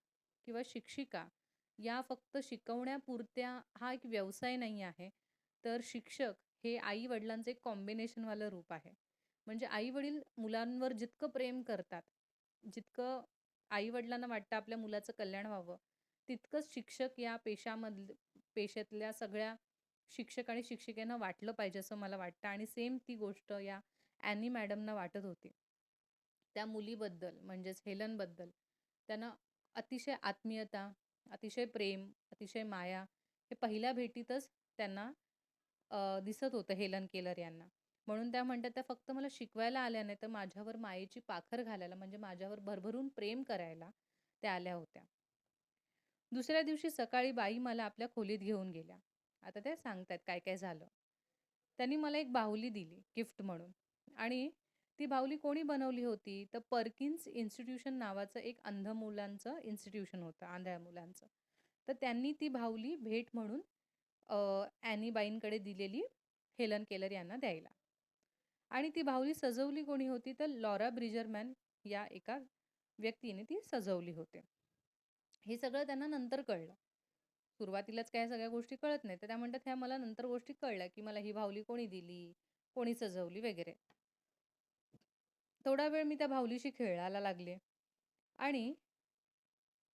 किंवा शिक्षिका या फक्त शिकवण्यापुरत्या हा एक व्यवसाय नाही आहे. तर शिक्षक हे आई-वडिलांचं एक कॉम्बिनेशनवालं रूप आहे. म्हणजे आई-वडील मुलांवर जितकं प्रेम करतात, जितकं आई-वडिलांना वाटतं आपल्या मुलाचं कल्याण व्हावं, तितकंच शिक्षक या पेशातल्या सगळ्या शिक्षक आणि शिक्षिकेनं वाटलं पाहिजे असं मला वाटतं आणि सेम ती गोष्ट या ॲनी मॅडमना वाटत होती. त्या मुलीबद्दल म्हणजेच हेलनबद्दल त्यांना अतिशय आत्मीयता, अतिशय प्रेम, अतिशय माया हे पहिल्या भेटीतच त्यांना दिसत होतं हेलन केलर यांना. म्हणून त्या म्हणतात, त्या फक्त मला शिकवायला आल्या नाही, तर माझ्यावर मायेची पाखर घालायला म्हणजे माझ्यावर भरभरून प्रेम करायला त्या आल्या होत्या. दुसऱ्या दिवशी सकाळी बाई मला आपल्या खोलीत घेऊन गेल्या. आता त्या सांगतायत काय-काय झालं. त्यांनी मला एक बाहुली दिली गिफ्ट म्हणून आणि ती बाहुली कोणी बनवली होती? तर पर्किन्स इन्स्टिट्यूशन नावाचं एक अंध मुलांचं इन्स्टिट्यूशन होतं, आंधळ्या मुलांचं. तर त्यांनी ती बाहुली भेट म्हणून अ, ॲनी बाईंकडे दिलेली हेलन केलर यांना द्यायला. आणि ती बाहुली सजवली कोणी होती? तर लॉरा ब्रिजरमॅन या एका व्यक्तीने ती सजवली होती. हे सगळं त्यांना नंतर कळलं. सुरुवातीलाच काय सगळ्या गोष्टी कळत नाहीत. तर त्या म्हणतात, "ह्या मला नंतर गोष्टी कळल्या, की मला ही बाहुली कोणी दिली, कोणी सजवली वगैरे." थोडा वेळ मी त्या बाहुलीशी खेळायला लागले आणि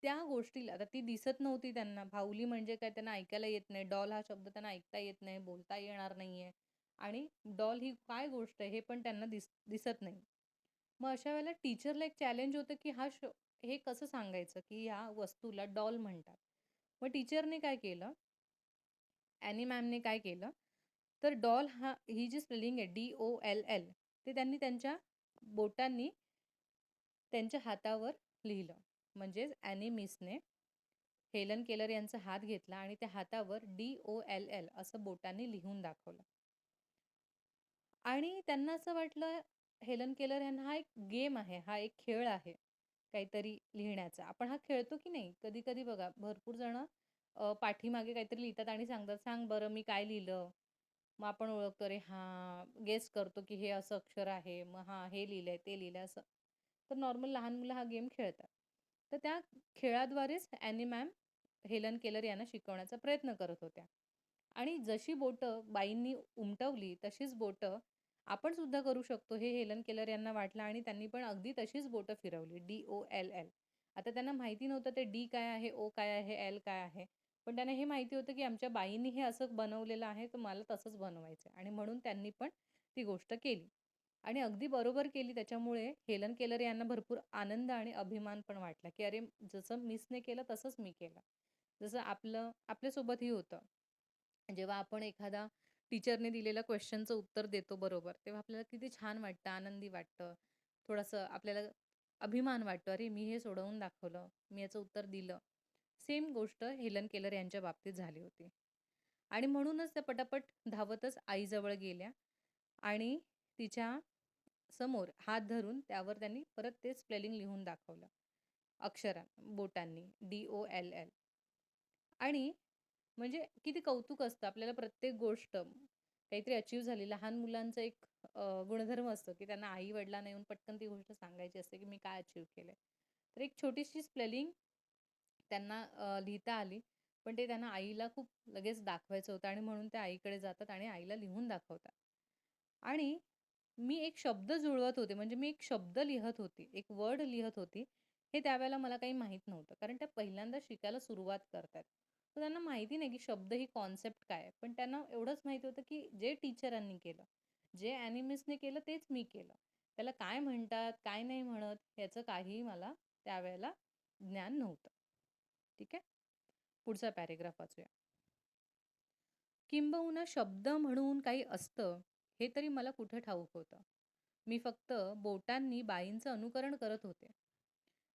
त्या गोष्टीला आता ती दिसत नव्हती त्यांना. बाहुली म्हणजे काय त्यांना ऐकायला येत नाही. डॉल हा शब्द त्यांना ऐकता येत नाही, बोलता येणार नाहीये आणि डॉल ही काय गोष्ट आहे हे पण त्यांना दिसत नाही. मग अशा वेळेला टीचरला एक चॅलेंज होतं, की हे कसं सांगायचं, की ह्या वस्तूला डॉल म्हणतात. मग टीचरने काय केलं, ॲनी मॅमने काय केलं, तर डॉल ही जी स्पेलिंग आहे DOLL ते त्यांनी त्यांच्या बोटांनी त्यांच्या हातावर लिहिलं. म्हणजेच ॲनी मिसने हेलन केलर यांचा हात घेतला आणि त्या हातावर DOLL असं बोटांनी लिहून दाखवलं. आणि त्यांना असं वाटलं, हेलन केलर यांना हा एक गेम आहे, हा एक खेळ आहे, काहीतरी लिहिण्याचा. आपण हा खेळतो की नाही? कधी-कधी बघा भरपूर जणं पाठीमागे काहीतरी लिहितात आणि सांगतात, "सांग बरं मी काय लिहिलं?" मग आपण ओळखतो, अरे हां, गेस करतो की हे असं अक्षर आहे. मग हां, हे लिहिलंय, ते लिहिलंय असं. तर नॉर्मल लहान मुलं हा गेम खेळतात. तर त्या खेळाद्वारेच ॲनी मॅम हेलन केलर यांना शिकवण्याचा प्रयत्न करत होत्या. आणि जशी बोटं बाईंनी उमटवली, तशीच बोटं आपण सुद्धा करू शकतो हे हेलन केलर यांना वाटलं आणि त्यांनी पण अगदी तशीच बोटं फिरवली DOLL. आता त्यांना माहिती नव्हतं ते डी काय आहे, ओ काय आहे, एल काय आहे. पण त्यांना हे माहिती होतं की आमच्या बाईंनी हे असं बनवलेलं आहे, तर मला तसंच बनवायचं आणि म्हणून त्यांनी पण ती गोष्ट केली. आणि अगदी बरोबर केली त्याच्यामुळे हेलन केलर यांना भरपूर आनंद आणि अभिमान पण वाटला, की अरे जसं मिसने केलं तसंच मी केलं. जसं आपल्यासोबतही होतं. जेव्हा आपण एखादा टीचरने दिलेल्या क्वेश्चनचं उत्तर देतो बरोबर, तेव्हा आपल्याला किती छान वाटतं, आनंदी वाटतं. थोडंसं आपल्याला अभिमान वाटतो, "अरे, मी हे सोडवून दाखवलं, मी याचं उत्तर दिलं." सेम गोष्ट हेलन केलर यांच्या बाबतीत झाली होती. आणि म्हणूनच त्या पटापट धावतच आईजवळ गेल्या आणि तिच्या समोर हात धरून त्यावर त्यांनी परत ते स्पेलिंग लिहून दाखवलं. बोटांनी DOLL. आणि म्हणजे किती कौतुक असतं आपल्याला प्रत्येक गोष्ट काहीतरी अचीव्ह झाली. लहान मुलांचा एक गुणधर्म असतो, की त्यांना आई-वडिलांना येऊन पटकन ती गोष्ट सांगायची असते, की मी काय अचीव्ह केलंय. तर एक छोटीशी स्पेलिंग त्यांना लिहिता आली. पण ते त्यांना आईला खूप लगेच दाखवायचं होतं आणि म्हणून ते आईकडे जातात आणि आईला लिहून दाखवतात. आणि मी एक शब्द जुळवत होते, म्हणजे मी एक शब्द लिहत होती, एक वर्ड लिहत होती. हे त्यावेळेला मला काही माहीत नव्हतं. कारण त्या पहिल्यांदा शिकायला सुरुवात करतायत. तर त्यांना माहिती नाही, की शब्द ही कॉन्सेप्ट काय आहे. पण त्यांना एवढंच माहिती होतं, की जे टीचरांनी केलं, जे ॲनिमिस्टने केलं तेच मी केलं. त्याला काय म्हणतात, काय नाही म्हणत याचं काहीही मला त्यावेळेला ज्ञान नव्हतं. ठीक आहे. पुढचा पॅराग्राफ वाचूया. किंबहुना शब्द म्हणून काही असतं, हे तरी मला कुठं ठाऊक होतं. मी फक्त बोटांनी बाईंचं अनुकरण करत होते.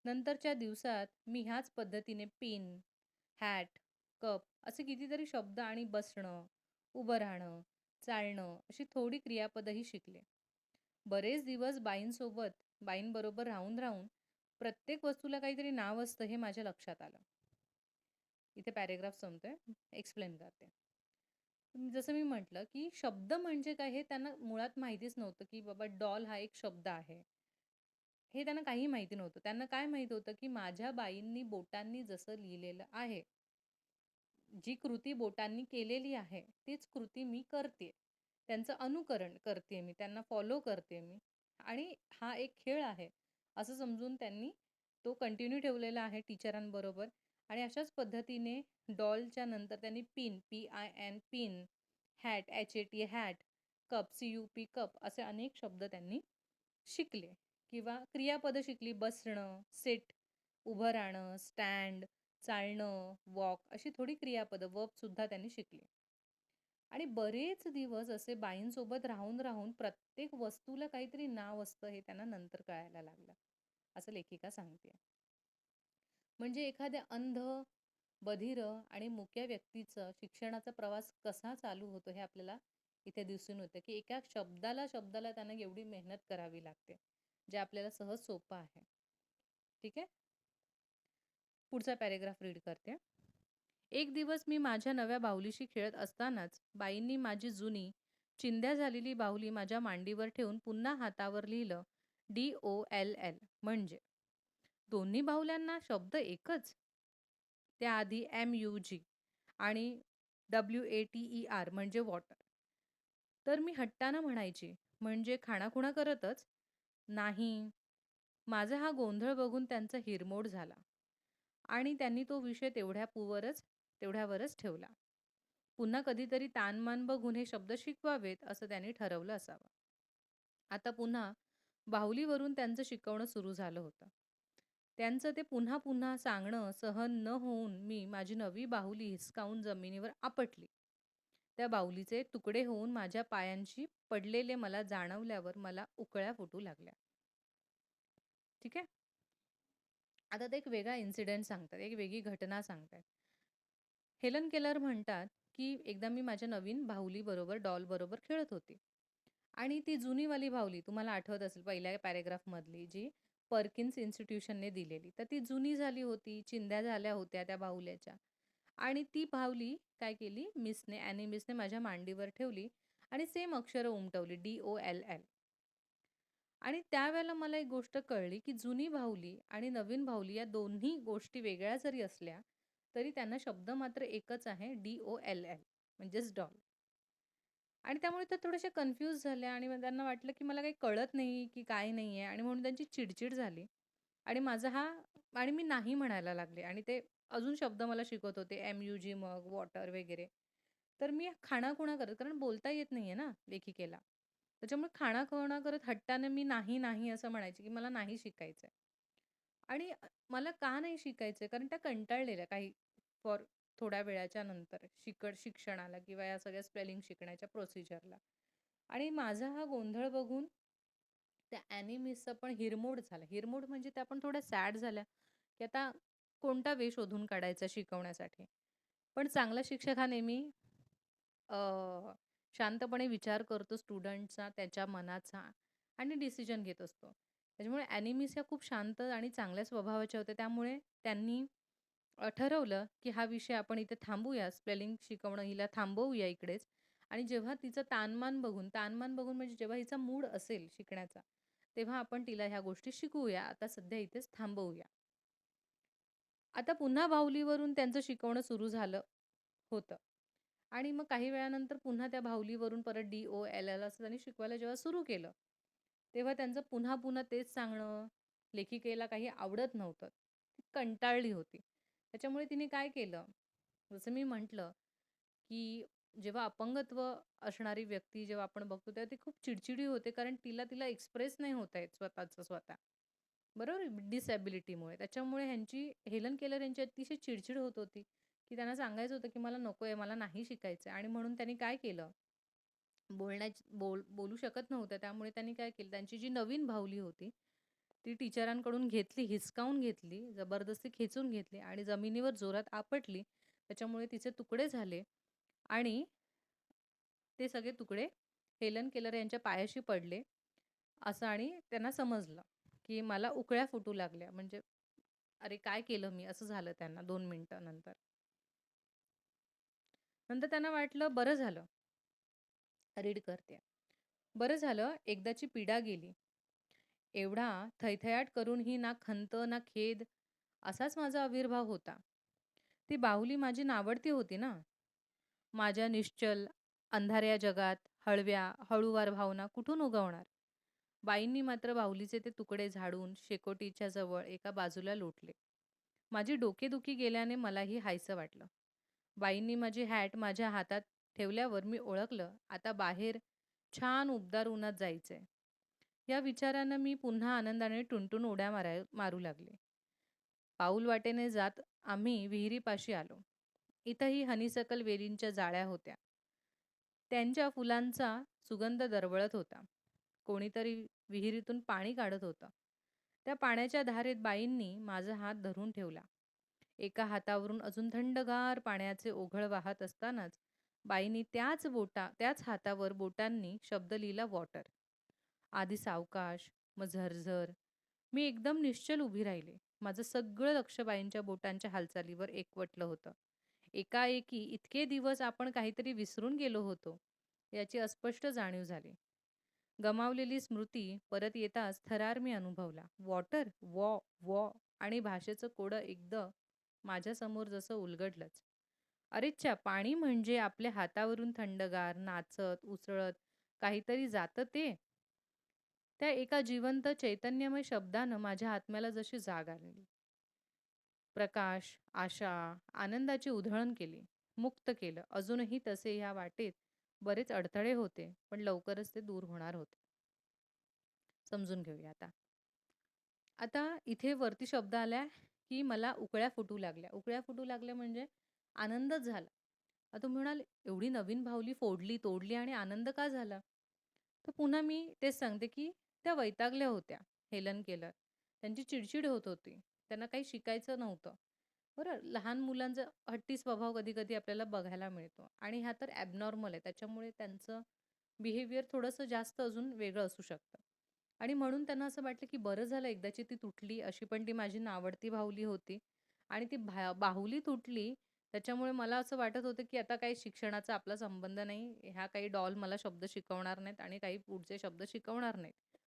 नंतरच्या दिवसात मी ह्याच पद्धतीने पिन, हॅट, कप असे कितीतरी शब्द आणि बसणं, उभं राहणं, चालणं अशी थोडी क्रियापदही शिकले. बरेच दिवस बाईंबरोबर राहून राहून प्रत्येक वस्तूला काहीतरी नाव असतं हे माझ्या लक्षात आलं. इथे पॅराग्राफ संपतोय. एक्सप्लेन करते. जसं मी म्हटलं, की शब्द म्हणजे काय हे त्यांना मुळात माहितीच नव्हतं, की बाबा डॉल हा एक शब्द आहे. हे त्यांना काही माहिती नव्हतं. त्यांना काय माहीत होतं, की माझ्या बाईंनी बोटांनी जसं लिहिलेलं आहे, जी कृती बोटांनी केलेली आहे, तीच कृती मी करतेय. त्यांचं अनुकरण करतेय मी, त्यांना फॉलो करते मी आणि हा एक खेळ आहे, असं समजून त्यांनी तो कंटिन्यू ठेवलेला आहे टीचरांबरोबर आणि अशाच पद्धतीने डॉलच्या नंतर त्यांनी pin, PIN pin, hat, HAT hat, cup, CUP cup असे अनेक शब्द त्यांनी शिकले किंवा क्रियापदं शिकली. बसणं, सिट, उभं राहणं, स्टँड, चालणं, वॉक अशी थोडी क्रियापदं, वर्बसुद्धा त्यांनी शिकली. आणि बरेच दिवस असे बाईंसोबत राहून राहून प्रत्येक वस्तूला काहीतरी नाव असतं हे त्यांना नंतर कळायला लागलं, असं लेखिका सांगते. म्हणजे एखाद्या अंध, बधिर आणि मुक्या व्यक्तीचं शिक्षणाचा प्रवास कसा चालू होतो हे आपल्याला इथे दिसून होतं, की एका शब्दाला शब्दाला त्यांना एवढी मेहनत करावी लागते, जे आपल्याला सहज सोपं आहे. ठीक आहे? पुढचा पॅराग्राफ रीड करते. एक दिवस मी माझ्या नव्या बाहुलीशी खेळत असतानाच बाईंनी माझी जुनी, चिंध्या झालेली बाहुली माझ्या मांडीवर ठेवून पुन्हा हातावर लिहिलं DOLL म्हणजे दोन्ही बाहुल्यांना शब्द एकच. त्याआधी MUG आणि WATER म्हणजे वॉटर. तर मी हट्टानं म्हणायची, म्हणजे खाणाखुणा करतच, नाही. माझा हा गोंधळ बघून त्यांचा हिरमोड झाला आणि त्यांनी तो विषय तेवढ्यावरच ठेवला. पुन्हा कधीतरी तानमान बघून हे शब्द शिकवावेत असं त्यांनी ठरवलं असावं. आता पुन्हा बाहुलीवरून त्यांचं शिकवणं सुरू झालं होतं. त्यांचं ते पुन्हा पुन्हा सांगणं सहन न होऊन मी माझी नवी बाहुली हिसकावून जमिनीवर आपटली. त्या बाहुलीचे तुकडे होऊन माझ्या पायांशी पडलेले मला जाणवल्यावर मला उकळ्या फुटू लागल्या. ठीक आहे? आता ते एक वेगळा इन्सिडेंट सांगतात, एक वेगळी घटना सांगतात. हेलन केलर म्हणतात, की एकदा मी माझ्या नवीन बाहुलीबरोबर, डॉलबरोबर खेळत होते. आणि ती जुनीवाली बाहुली तुम्हाला आठवत असेल पहिल्या पॅराग्राफमधली जी पर्किन्स इन्स्टिट्यूशनने दिलेली. तर ती जुनी झाली होती, चिंध्या झाल्या होत्या त्या बाहुल्याच्या. आणि ती बाहुली काय केली ॲनी मिसने माझ्या मांडीवर ठेवली आणि सेम अक्षरं उमटवली DOLL. आणि त्यावेळेला मला एक गोष्ट कळली, की जुनी बाहुली आणि नवीन बाहुली या दोन्ही गोष्टी वेगळ्या जरी असल्या, तरी त्यांना शब्द मात्र एकच आहे DOLL म्हणजेच डॉल. आणि त्यामुळे त्या थोड्याशा कन्फ्यूज झाल्या आणि मग त्यांना वाटलं, की मला काही कळत नाही, की काय नाहीये आणि म्हणून त्यांची चिड झाली. आणि माझा हा आणि मी नाही म्हणायला लागले आणि ते अजून शब्द मला शिकवत होते MUG मग, वॉटर वगैरे. तर मी खाणाखुणा करत कारण बोलता येत नाहीये ना लेखिकेला. त्याच्यामुळे खाणाखुणा करत हट्टाने मी नाही, नाही असं म्हणायचे, की मला नाही शिकायचंय. आणि मला का नाही शिकायचंय? कारण त्या कंटाळलेल्या काही फॉर थोड्या वेळाच्या नंतर शिक्षणाला किंवा या सगळ्या स्पेलिंग शिकण्याच्या प्रोसिजरला. आणि माझा हा गोंधळ बघून त्या ॲनिमिसचा पण हिरमोड झाला. हिरमोड म्हणजे त्या पण थोड्या सॅड झाल्या, की आता कोणता वे शोधून काढायचा शिकवण्यासाठी. पण चांगला शिक्षक हा नेहमी अ, शांतपणे विचार करतो स्टुडंटचा, त्याच्या मनाचा आणि डिसिजन घेत असतो. त्याच्यामुळे ॲनिमिस ह्या खूप शांत आणि चांगल्या स्वभावाच्या होत्या. त्यामुळे त्यांनी ठरवलं, की हा विषय आपण इथे थांबवूया, स्पेलिंग शिकवणं हिला थांबवूया इकडेच आणि जेव्हा तिचं तानमान बघून म्हणजे जेव्हा हिचा मूड असेल शिकण्याचा, तेव्हा आपण तिला ह्या गोष्टी शिकवूया. आता सध्या इथेच थांबवूया. आता पुन्हा बाहुलीवरून त्यांचं शिकवणं सुरू झालं होतं. आणि मग काही वेळानंतर पुन्हा त्या बाहुलीवरून परत DOLL असं त्यांनी शिकवायला जेव्हा सुरू केलं, तेव्हा त्यांचं पुन्हा-पुन्हा तेच सांगणं लेखिकेला काही आवडत नव्हतं. ती कंटाळली होती. त्याच्यामुळे तिने काय केलं, जसं मी म्हटलं, की जेव्हा अपंगत्व असणारी व्यक्ती जेव्हा आपण बघतो, तेव्हा ती खूप चिडचिडी होते. कारण तिला एक्सप्रेस नाही होता येत स्वतःचं स्वतः. बरोबर? डिसॅबिलिटीमुळे. त्याच्यामुळे हेलन केलर यांची अतिशय चिडचिड होत होती, की त्यांना सांगायचं होतं, की मला नकोय, मला नाही शिकायचंय आणि म्हणून त्यांनी काय केलं, बोलू शकत नव्हत्या. त्यामुळे त्यांनी काय केलं, त्यांची जी नवीन बाहुली होती, ती टीचरांकडून घेतली, हिसकावून घेतली, जबरदस्ती खेचून घेतली आणि जमिनीवर जोरात आपटली. त्याच्यामुळे तिचे तुकडे झाले आणि ते सगळे तुकडे हेलन केलर यांच्या पायाशी पडले. असं आणि त्यांना समजलं, की मला उकळ्या फुटू लागल्या. म्हणजे "अरे, काय केलं मी?" असं झालं त्यांना 2 मिनिटं नंतर. नंतर त्यांना वाटलं, "बरं झालं." रीड करते. "बरं झालं, एकदाची पीडा गेली. एवढा थैथयाट करूनही ना खंत ना खेद असाच माझा आविर्भाव होता. ती बाहुली माझी नावडती होती ना. माझ्या निश्चल, अंधाऱ्या जगात हळूवार भावना कुठून उगवणार? बाईंनी मात्र बाहुलीचे ते तुकडे झाडून शेकोटीच्या जवळ एका बाजूला लोटले. माझी डोकेदुखी गेल्याने मलाही हायसं वाटलं. बाईंनी माझी हॅट माझ्या हातात ठेवल्यावर मी ओळखलं, आता बाहेर छान उबदार उन्हात जायचंय. या विचारानं मी पुन्हा आनंदाने टुणटुण उड्या मारू लागले. पाऊल वाटेने जात आम्ही विहिरीपाशी आलो. इथंही हनीसकल वेलींच्या जाळ्या होत्या. त्यांच्या फुलांचा सुगंध दरवळत होता. कोणीतरी विहिरीतून पाणी काढत होतं. त्या पाण्याच्या धारेत बाईंनी माझा हात धरून ठेवला. एका हातावरून अजून थंडगार पाण्याचे ओघळ वाहत असतानाच बाईंनी त्याच हातावर बोटांनी शब्द लिहिला वॉटर. आधी सावकाश, मग झरझर. मी एकदम निश्चल उभी राहिले. माझं सगळं लक्ष बाईंच्या बोटांच्या हालचालीवर एकवटलं होतं. एकाएकी इतके दिवस आपण काहीतरी विसरून गेलो होतो, याची अस्पष्ट जाणीव झाली. गमावलेली स्मृती परत येताच थरार मी अनुभवला. वॉटर, वॉ आणि भाषेचं कोडं एकदा माझ्यासमोर जसं उलगडलंच. अरेच्चा! पाणी म्हणजे आपल्या हातावरून थंडगार, नाचत, उसळत काहीतरी जातं ते? त्या एका जिवंत चैतन्यमय शब्दानं माझ्या आत्म्याला जशी जाग आणली. प्रकाश, आशा, आनंदाची उधळण केली. मुक्त केलं. अजूनही तसे ह्या वाटेत बरेच अडथळे होते, पण लवकरच ते दूर होणार होते. समजून घेऊया आता. आता इथे वरती शब्द आलाय, की मला उकळ्या फुटू लागल्या. उकळ्या फुटू लागल्या म्हणजे आनंदच झाला. आता तुम्ही म्हणाल, "एवढी नवीन बाहुली फोडली, तोडली आणि आनंद का झाला?" तर पुन्हा मी तेच सांगते, की त्या वैतागल्या होत्या, हेलन केलर. त्यांची चिडचिड होत होती. त्यांना काही शिकायचं नव्हतं. बरं, लहान मुलांचा हट्टी स्वभाव कधी-कधी आपल्याला बघायला मिळतो आणि हा तर ॲबनॉर्मल आहे. त्याच्यामुळे त्यांचं बिहेवियर थोडंसं जास्त अजून वेगळं असू शकतं. आणि म्हणून त्यांना असं वाटलं, की बरं झालं एकदाची ती तुटली. अशी पण ती माझी नावडती बाहुली होती आणि ती बाहुली तुटली त्याच्यामुळे मला असं वाटत होतं, की आता काही शिक्षणाचा आपला संबंध नाही. ह्या काही डॉल मला शब्द शिकवणार नाहीत आणि काही पुढचे शब्द शिकवणार नाहीत.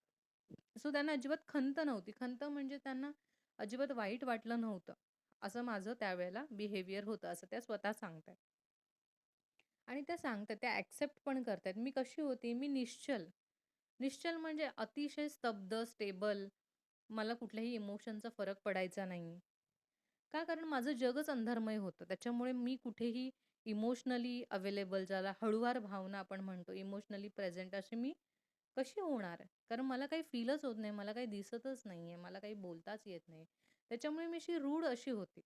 सो त्यांना अजिबात खंत नव्हती. खंत म्हणजे त्यांना अजिबात वाईट वाटलं नव्हतं. असं माझं त्यावेळेला बिहेवियर होतं, असं त्या स्वतः सांगतायत. आणि त्या सांगतात, त्या ॲक्सेप्ट पण करतायत. मी कशी होती? मी निश्चल. निश्चल म्हणजे अतिशय स्तब्ध, स्टेबल. मला कुठल्याही इमोशनचा फरक पडायचा नाही. का? कारण माझं जगच अंधारमय होतं. त्याच्यामुळे मी कुठेही इमोशनली अवेलेबल, ज्याला हळूवार भावना आपण म्हणतो, इमोशनली प्रेझेंट अशी मी कशी होणार? कारण मला काही फीलच होत नाही. मला काही दिसतच नाहीये. मला काही बोलताच येत नाही. त्याच्यामुळे मी अशी रूढ अशी होती.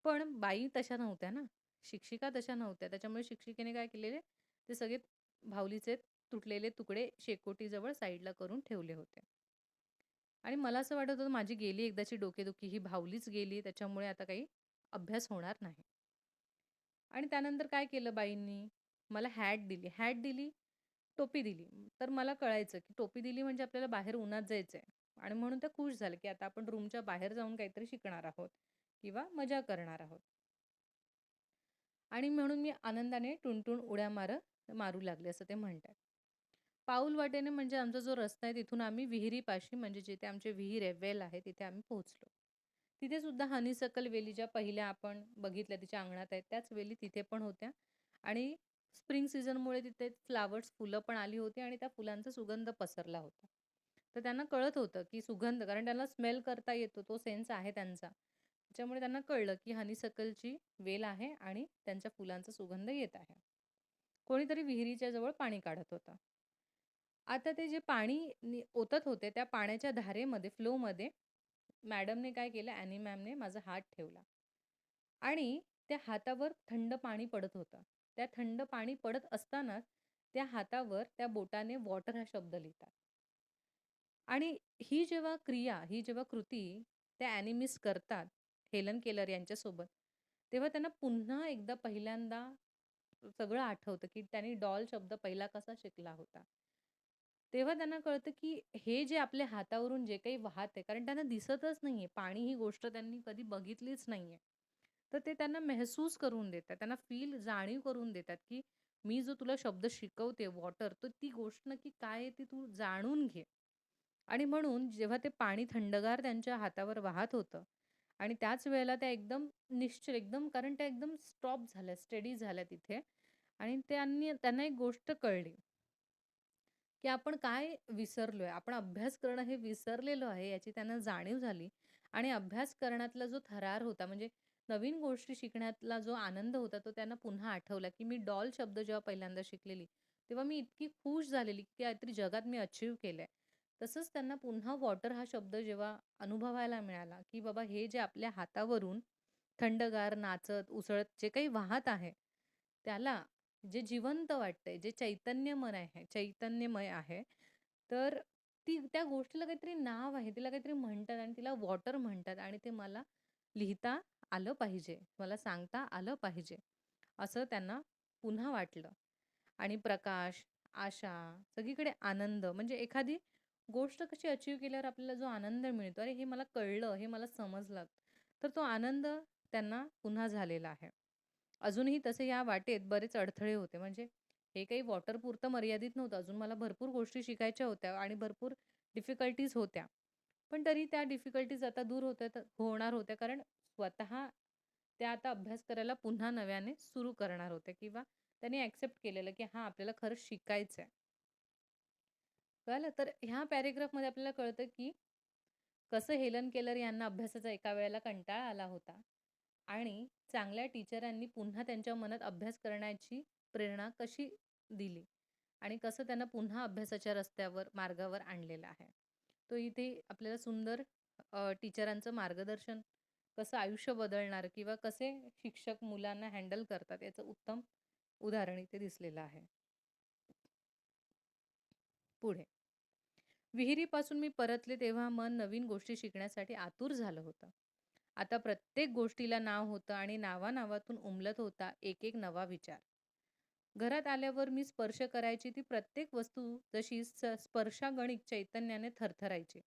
पण बाई तशा नव्हत्या ना. शिक्षिका तशा नव्हत्या. त्याच्यामुळे शिक्षिकेने काय केलेले, ते सगळे बाहुलीचे तुटलेले तुकडे शेकोटीजवळ साईडला करून ठेवले होते. आणि मला असं वाटत होतं माझी गेली एकदाची डोकेदुखी, ही बाहुलीच गेली त्याच्यामुळे आता काही अभ्यास होणार नाही. आणि त्यानंतर काय केलं बाईंनी, मला हॅट दिली. हॅट दिली, टोपी दिली. तर मला कळायचं, की टोपी दिली म्हणजे आपल्याला बाहेर उन्हात जायचंय आणि म्हणून त्या खुश झाल्या, की आता आपण रूमच्या बाहेर जाऊन काहीतरी शिकणार आहोत किंवा मजा करणार आहोत. आणि म्हणून मी आनंदाने टुणटुण उड्या मारू लागले असं ते म्हणतात. पाऊल वाटेने म्हणजे आमचा जो रस्ता आहे तिथून आम्ही विहिरीपाशी म्हणजे जिथे आमचे विहीर आहे, वेल आहे तिथे आम्ही पोहोचलो. तिथे सुद्धा हनीसकल वेली ज्या पहिल्या आपण बघितल्या तिच्या अंगणात आहेत त्याच वेली तिथे पण होत्या आणि स्प्रिंग सीझनमुळे तिथे फ्लावर्स फुलं पण आली होती आणि त्या फुलांचा सुगंध पसरला होता. तर त्यांना कळत होतं, की सुगंध कारण त्यांना स्मेल करता येतो, तो सेन्स आहे त्यांचा. त्याच्यामुळे त्यांना कळलं, की हनीसकलची वेल आहे आणि त्यांच्या फुलांचा सुगंध येत आहे. कोणीतरी विहिरीच्या जवळ पाणी काढत होतं. आता ते जे पाणी ओतत होते, त्या पाण्याच्या धारेमध्ये, फ्लोमध्ये मॅडमने काय केलं, ॲनी मॅमने माझा हात ठेवला आणि त्या हातावर थंड पाणी पडत होतं. त्या थंड पाणी पडत असतानाच त्या हातावर त्या बोटाने वॉटर हा शब्द लिहितात. आणि ही जेव्हा कृती त्या ॲनिमिस्ट करतात, हेलन केलर यांच्यासोबत, तेव्हा त्यांना पुन्हा एकदा पहिल्यांदा सगळं आठवतं, की त्यांनी डॉल शब्द पहिला कसा शिकला होता. तेव्हा त्यांना कळतं, की हे जे आपल्या हातावरून जे काही वाहत आहे, कारण त्यांना दिसतच नाहीये. पाणी ही गोष्ट त्यांनी कधी बघितलीच नाहीये. तर ते त्यांना महसूस करून देतात. त्यांना जाणीव करून देतात, की मी जो तुला शब्द शिकवते वॉटर, तर ती गोष्ट नक्की काय आहे ती तू जाणून घे. आणि म्हणून जेव्हा ते पाणी थंडगार त्यांच्या हातावर वाहत होतं आणि त्याच वेळेला त्या एकदम निश्चल एकदम कारण त्या एकदम स्टॉप झाल्या, स्टेडी झाल्या तिथे आणि त्यांना एक गोष्ट कळली, की आपण काय विसरलोय. आपण अभ्यास करणं हे विसरलेलो आहे याची त्यांना जाणीव झाली आणि अभ्यास करण्यातला जो थरार होता म्हणजे नवीन गोष्टी शिकण्यातला जो आनंद होता तो त्यांना पुन्हा आठवला, की मी डॉल शब्द जेव्हा पहिल्यांदा शिकलेली, तेव्हा मी इतकी खुश झालेली, की काहीतरी जगात मी अचीव्ह केलंय. तसंच त्यांना पुन्हा वॉटर हा शब्द जेव्हा अनुभवायला मिळाला, की बाबा हे जे आपल्या हातावरून थंडगार, नाचत, उसळत जे काही वाहत आहे, त्याला जे जिवंत वाटतंय, जे चैतन्यमय आहे, तर त्या गोष्टीला काहीतरी नाव आहे, तिला काहीतरी म्हणतात आणि तिला वॉटर म्हणतात आणि ते मला लिहिता आलं पाहिजे, मला सांगता आलं पाहिजे, असं त्यांना पुन्हा वाटलं. आणि प्रकाश, आशा, सगळीकडे आनंद म्हणजे एखादी गोष्ट कशी अचीव्ह केल्यावर आपल्याला जो आनंद मिळतो, "अरे, हे मला कळलं, हे मला समजलं." तर तो आनंद त्यांना पुन्हा झालेला आहे. अजूनही तसे या वाटेत बरेच अडथळे होते. म्हणजे हे काही वॉटरपुरतं मर्यादित नव्हतं. अजून मला भरपूर गोष्टी शिकायच्या होत्या आणि भरपूर डिफिकल्टीज होत्या. पण तरी त्या डिफिकल्टीज आता दूर होणार होत्या. कारण स्वतः त्या आता अभ्यास करायला पुन्हा नव्याने सुरू करणार होत्या किंवा त्यांनी ॲक्सेप्ट केलेलं, की हां, आपल्याला खरंच शिकायचंय. कळालं? तर ह्या पॅराग्राफमध्ये आपल्याला कळतं, की कसं हेलन केलर यांना अभ्यासाचा एका वेळेला कंटाळा आला होता आणि चांगल्या टीचरांनी पुन्हा त्यांच्या मनात अभ्यास करण्याची प्रेरणा कशी दिली आणि कसं त्यांना पुन्हा अभ्यासाच्या मार्गावर आणलेलं आहे. तो इथे आपल्याला सुंदर टीचरांचं मार्गदर्शन कसं आयुष्य बदलणार किंवा कसे शिक्षक मुलांना हँडल करतात याचं उत्तम उदाहरण इथे दिसलेलं आहे. पुढे. विहिरीपासून मी परतले तेव्हा मन नवीन गोष्टी शिकण्यासाठी आतुर झालं होतं. आता प्रत्येक गोष्टीला नाव होतं आणि नावानावातून उमलत होता एक एक नवा विचार. घरात आल्यावर मी स्पर्श करायची ती प्रत्येक वस्तू जशी स्पर्शागणिक चैतन्याने थरथरायची.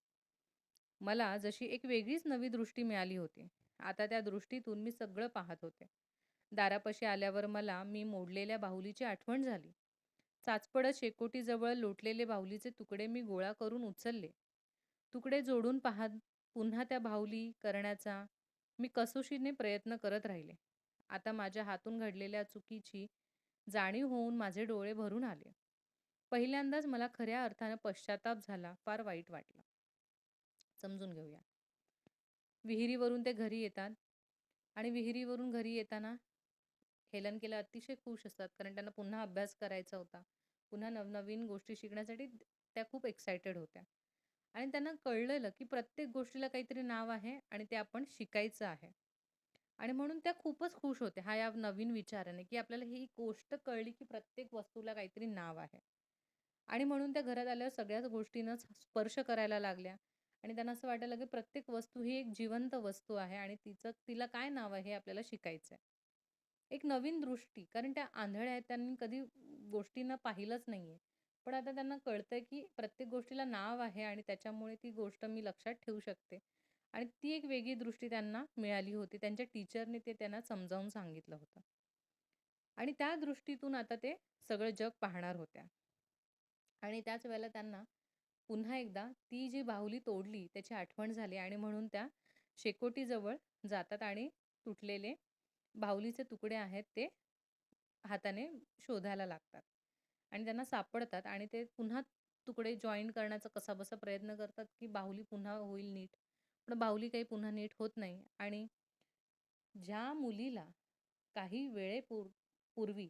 मला जशी एक वेगळीच नवी दृष्टी मिळाली होती. आता त्या दृष्टीतून मी सगळं पाहत होते. दारापाशी आल्यावर मला मी मोडलेल्या बाहुलीची आठवण झाली. चाचपडत शेकोटीजवळ लोटलेले बाहुलीचे तुकडे मी गोळा करून उचलले. तुकडे जोडून पाहत पुन्हा त्या बाहुली करण्याचा मी कसोशीने प्रयत्न करत राहिले. आता माझ्या हातून घडलेल्या चुकीची जाणीव होऊन माझे डोळे भरून आले. पहिल्यांदाच मला खऱ्या अर्थानं पश्चाताप झाला. फार वाईट वाटलं. समजून घेऊया. विहिरीवरून ते घरी येतात आणि विहिरीवरून घरी येताना हेलन केलर अतिशय खुश असतात कारण त्यांना पुन्हा अभ्यास करायचा होता. पुन्हा नवनवीन गोष्टी शिकण्यासाठी त्या खूप एक्सायटेड होत्या. आणि त्यांना कळलेलं, की प्रत्येक गोष्टीला काहीतरी नाव आहे आणि ते आपण शिकायचं आहे. आणि म्हणून त्या खूपच खुश होत्या या नवीन विचाराने, की आपल्याला ही गोष्ट कळली, की प्रत्येक वस्तूला काहीतरी नाव आहे. आणि म्हणून त्या घरात आल्यावर सगळ्याच गोष्टींना स्पर्श करायला लागल्या आणि त्यांना असं वाटायला, की प्रत्येक वस्तू ही एक जिवंत वस्तू आहे आणि तिला काय नाव आहे हे आपल्याला शिकायचं एक नवीन दृष्टी, कारण त्या आंधळ्या आहेत, त्यांनी कधी गोष्टींना पाहिलंच नाहीये. पण आता त्यांना कळतंय, की प्रत्येक गोष्टीला नाव आहे आणि त्याच्यामुळे ती गोष्ट मी लक्षात ठेवू शकते. आणि ती एक वेगळी दृष्टी त्यांना मिळाली होती. त्यांच्या टीचरने ते त्यांना समजावून सांगितलं होतं. आणि त्या दृष्टीतून आता ते सगळं जग पाहणार होत्या. आणि त्याच वेळेला त्यांना पुन्हा एकदा ती जी बाहुली तोडली त्याची आठवण झाली आणि म्हणून त्या शेकोटीजवळ जातात आणि तुटलेले बाहुलीचे तुकडे आहेत ते हाताने शोधायला लागतात. आणि त्यांना सापडतात आणि ते पुन्हा तुकडे जॉइन करण्याचा कसाबसा प्रयत्न करतात, की बाहुली पुन्हा होईल नीट. पण बाहुली काही पुन्हा नीट होत नाही आणि ज्या मुलीला काही पूर्वी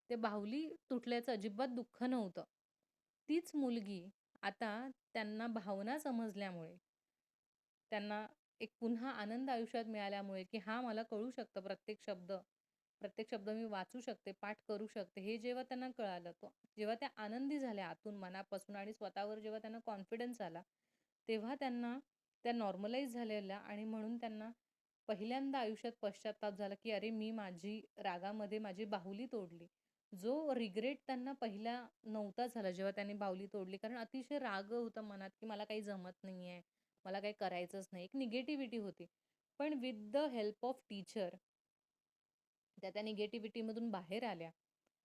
ते बाहुली तुटल्याचं अजिबात दुःख नव्हतं. तीच मुलगी आता त्यांना भावना समजल्यामुळे त्यांना एक पुन्हा आनंद आयुष्यात मिळाल्यामुळे, की हां, मला कळू शकतं प्रत्येक शब्द मी वाचू शकते, पाठ करू शकते. हे जेव्हा त्यांना कळालं, जेव्हा त्या आनंदी झाल्या आतून, मनापासून आणि स्वतःवर जेव्हा त्यांना कॉन्फिडन्स आला, तेव्हा त्यांना त्या नॉर्मलाईज झालेल्या आणि म्हणून त्यांना पहिल्यांदा आयुष्यात पश्चात्ताप झाला, की अरे मी माझी रागामध्ये माझी बाहुली तोडली. जो रिग्रेट त्यांना पहिला नव्हता झाला जेव्हा त्यांनी बाहुली तोडली. कारण अतिशय राग होता मनात, की मला काही जमत नाहीये, मला काही करायचंच नाही. एक निगेटिव्हिटी होती. पण with the help of teacher त्या निगेटिव्हिटीमधून बाहेर आल्या,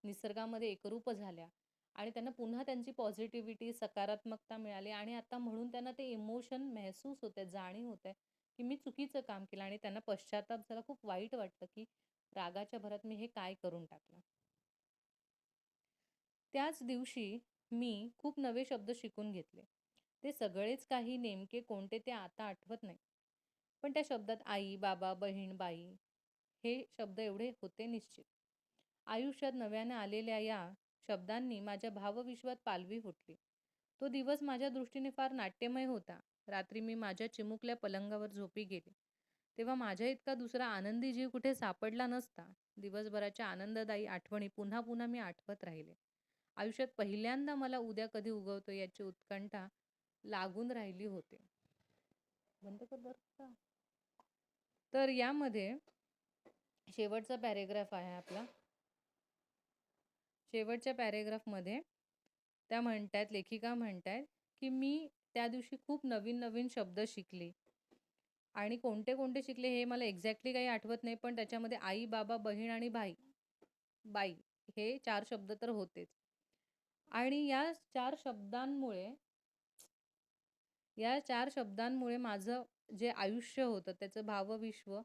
निसर्गामध्ये एकरूप झाल्या आणि त्यांना पुन्हा त्यांची पॉझिटिव्हिटी, सकारात्मकता मिळाली आणि आता म्हणून त्यांना ते इमोशन महसूस होतंय, जाणीव होते, की मी चुकीचं काम केलं आणि त्यांना पश्चात्ताप झाला. खूप वाईट वाटतं, की रागाच्या भरात मी हे काय करून टाकलं. त्याच दिवशी मी खूप नवे शब्द शिकून घेतले. ते सगळेच काही नेमके कोणते ते आता आठवत नाही. पण त्या शब्दात आई, बाबा, बहीण, बाई हे शब्द एवढे होते निश्चित. आयुष्यात नव्याने आलेल्या या शब्दांनी माझ्या भावविश्वात पालवी फुटली. तो दिवस माझ्या दृष्टीने फार नाट्यमय होता. रात्री मी माझ्या चिमुकल्या पलंगावर झोपी गेले. तेव्हा माझ्या इतका दुसरा आनंदी जीव कुठे सापडला नसता. दिवसभराच्या आनंददायी आठवणी पुन्हा पुन्हा मी आठवत राहिले. आयुष्यात पहिल्यांदा मला उद्या कधी उगवतो याची उत्कंठा लागून राहिली होती. बंद कर बरं का. तर यामध्ये शेवटचा पॅरेग्राफ आहे आपला. शेवटच्या पॅरेग्राफमध्ये त्या म्हणतायत, लेखिका म्हणतायत, की मी त्या दिवशी खूप नवीन-नवीन शब्द शिकले आणि कोणते-कोणते शिकले हे मला एक्झॅक्टली काही आठवत नाही, पण त्याच्यामध्ये आई, बाबा, बहीण आणि बाई हे 4 शब्द तर होतेच. आणि या 4 शब्दांमुळे माझं जे आयुष्य होतं, त्याचं भावविश्व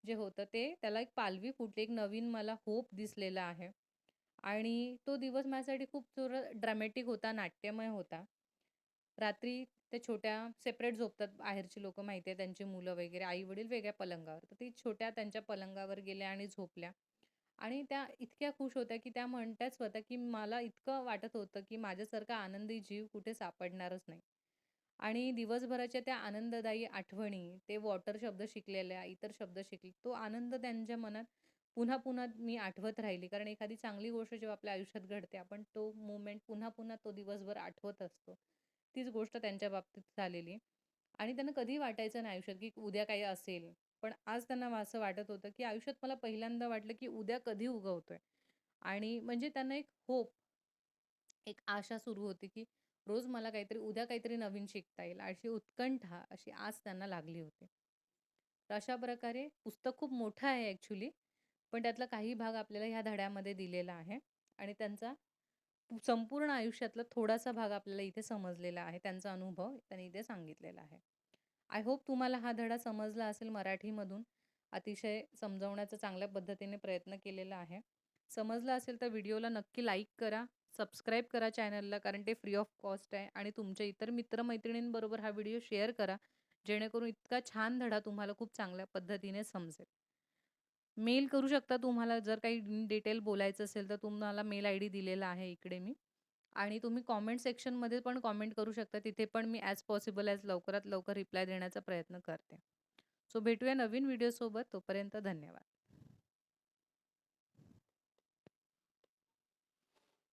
जे होतं, त्याला एक पालवी फुटली, एक नवीन मला होप दिसलेला आहे. आणि तो दिवस माझ्यासाठी खूप थोडं ड्रामॅटिक होता, नाट्यमय होता. रात्री त्या छोट्या सेपरेट झोपतात बाहेरची लोकं माहिती आहे, त्यांची मुलं वगैरे, आई-वडील वेगळ्या पलंगावर. तर ती छोट्या त्यांच्या पलंगावर गेल्या आणि झोपल्या. आणि त्या इतक्या खुश होत्या, की त्या म्हणतात स्वतः, की मला इतकं वाटत होतं, की माझ्यासारखा आनंदी जीव कुठे सापडणारच नाही. आणि दिवसभराच्या त्या आनंददायी आठवणी, ते वॉटर शब्द शिकलेल्या, इतर शब्द शिकले, तो आनंद त्यांच्या मनात पुन्हा-पुन्हा मी आठवत राहिली. कारण एखादी चांगली गोष्ट जेव्हा आपल्या आयुष्यात घडते, आपण तो मोमेंट पुन्हा-पुन्हा तो दिवसभर आठवत असतो. तीच गोष्ट त्यांच्या बाबतीत झालेली. आणि त्यांना कधीही वाटायचं नाही आयुष्यात, की उद्या काही असेल. पण आज त्यांना असं वाटत होतं, की आयुष्यात मला पहिल्यांदा वाटलं, की उद्या कधी उगवतोय. आणि म्हणजे त्यांना एक होप, एक आशा सुरू होती, की रोज मला उद्या काहीतरी नवीन शिकता येईल. अशी उत्कंठा, अशी आस त्यांना लागली होती. तर अशा प्रकारे पुस्तक खूप मोठं आहे ॲक्चुअली. पण त्यातला काही भाग आपल्याला ह्या धड्यामध्ये दिलेला आहे आणि त्यांचा संपूर्ण आयुष्यातला थोडासा भाग आपल्याला इथे समजलेला आहे. त्यांचा अनुभव त्यांनी इथे सांगितलेला आहे. आय होप तुम्हाला हा धडा समजला असेल मराठीमधून. अतिशय समजावण्याचा चांगल्या पद्धतीने प्रयत्न केलेला आहे. समजला असेल तर व्हिडिओला नक्की लाईक करा, सबस्क्राईब करा चॅनलला कारण ते फ्री ऑफ कॉस्ट आहे आणि तुमच्या इतर मित्र-मैत्रिणींबरोबर हा व्हिडिओ शेअर करा, जेणेकरून इतका छान धडा तुम्हाला खूप चांगल्या पद्धतीने समजेल. मेल करू शकता तुम्हाला जर काही डिटेल बोलायचं असेल तर तुम्हाला मेल आयडी दिलेला आहे इकडे मी. आणि तुम्ही कॉमेंट सेक्शनमध्ये पण कॉमेंट करू शकता. तिथे पण मी ॲज पॉसिबल ॲज लवकरात लवकर रिप्लाय देण्याचा प्रयत्न करते. सो भेटूया नवीन व्हिडिओसोबत. तोपर्यंत धन्यवाद.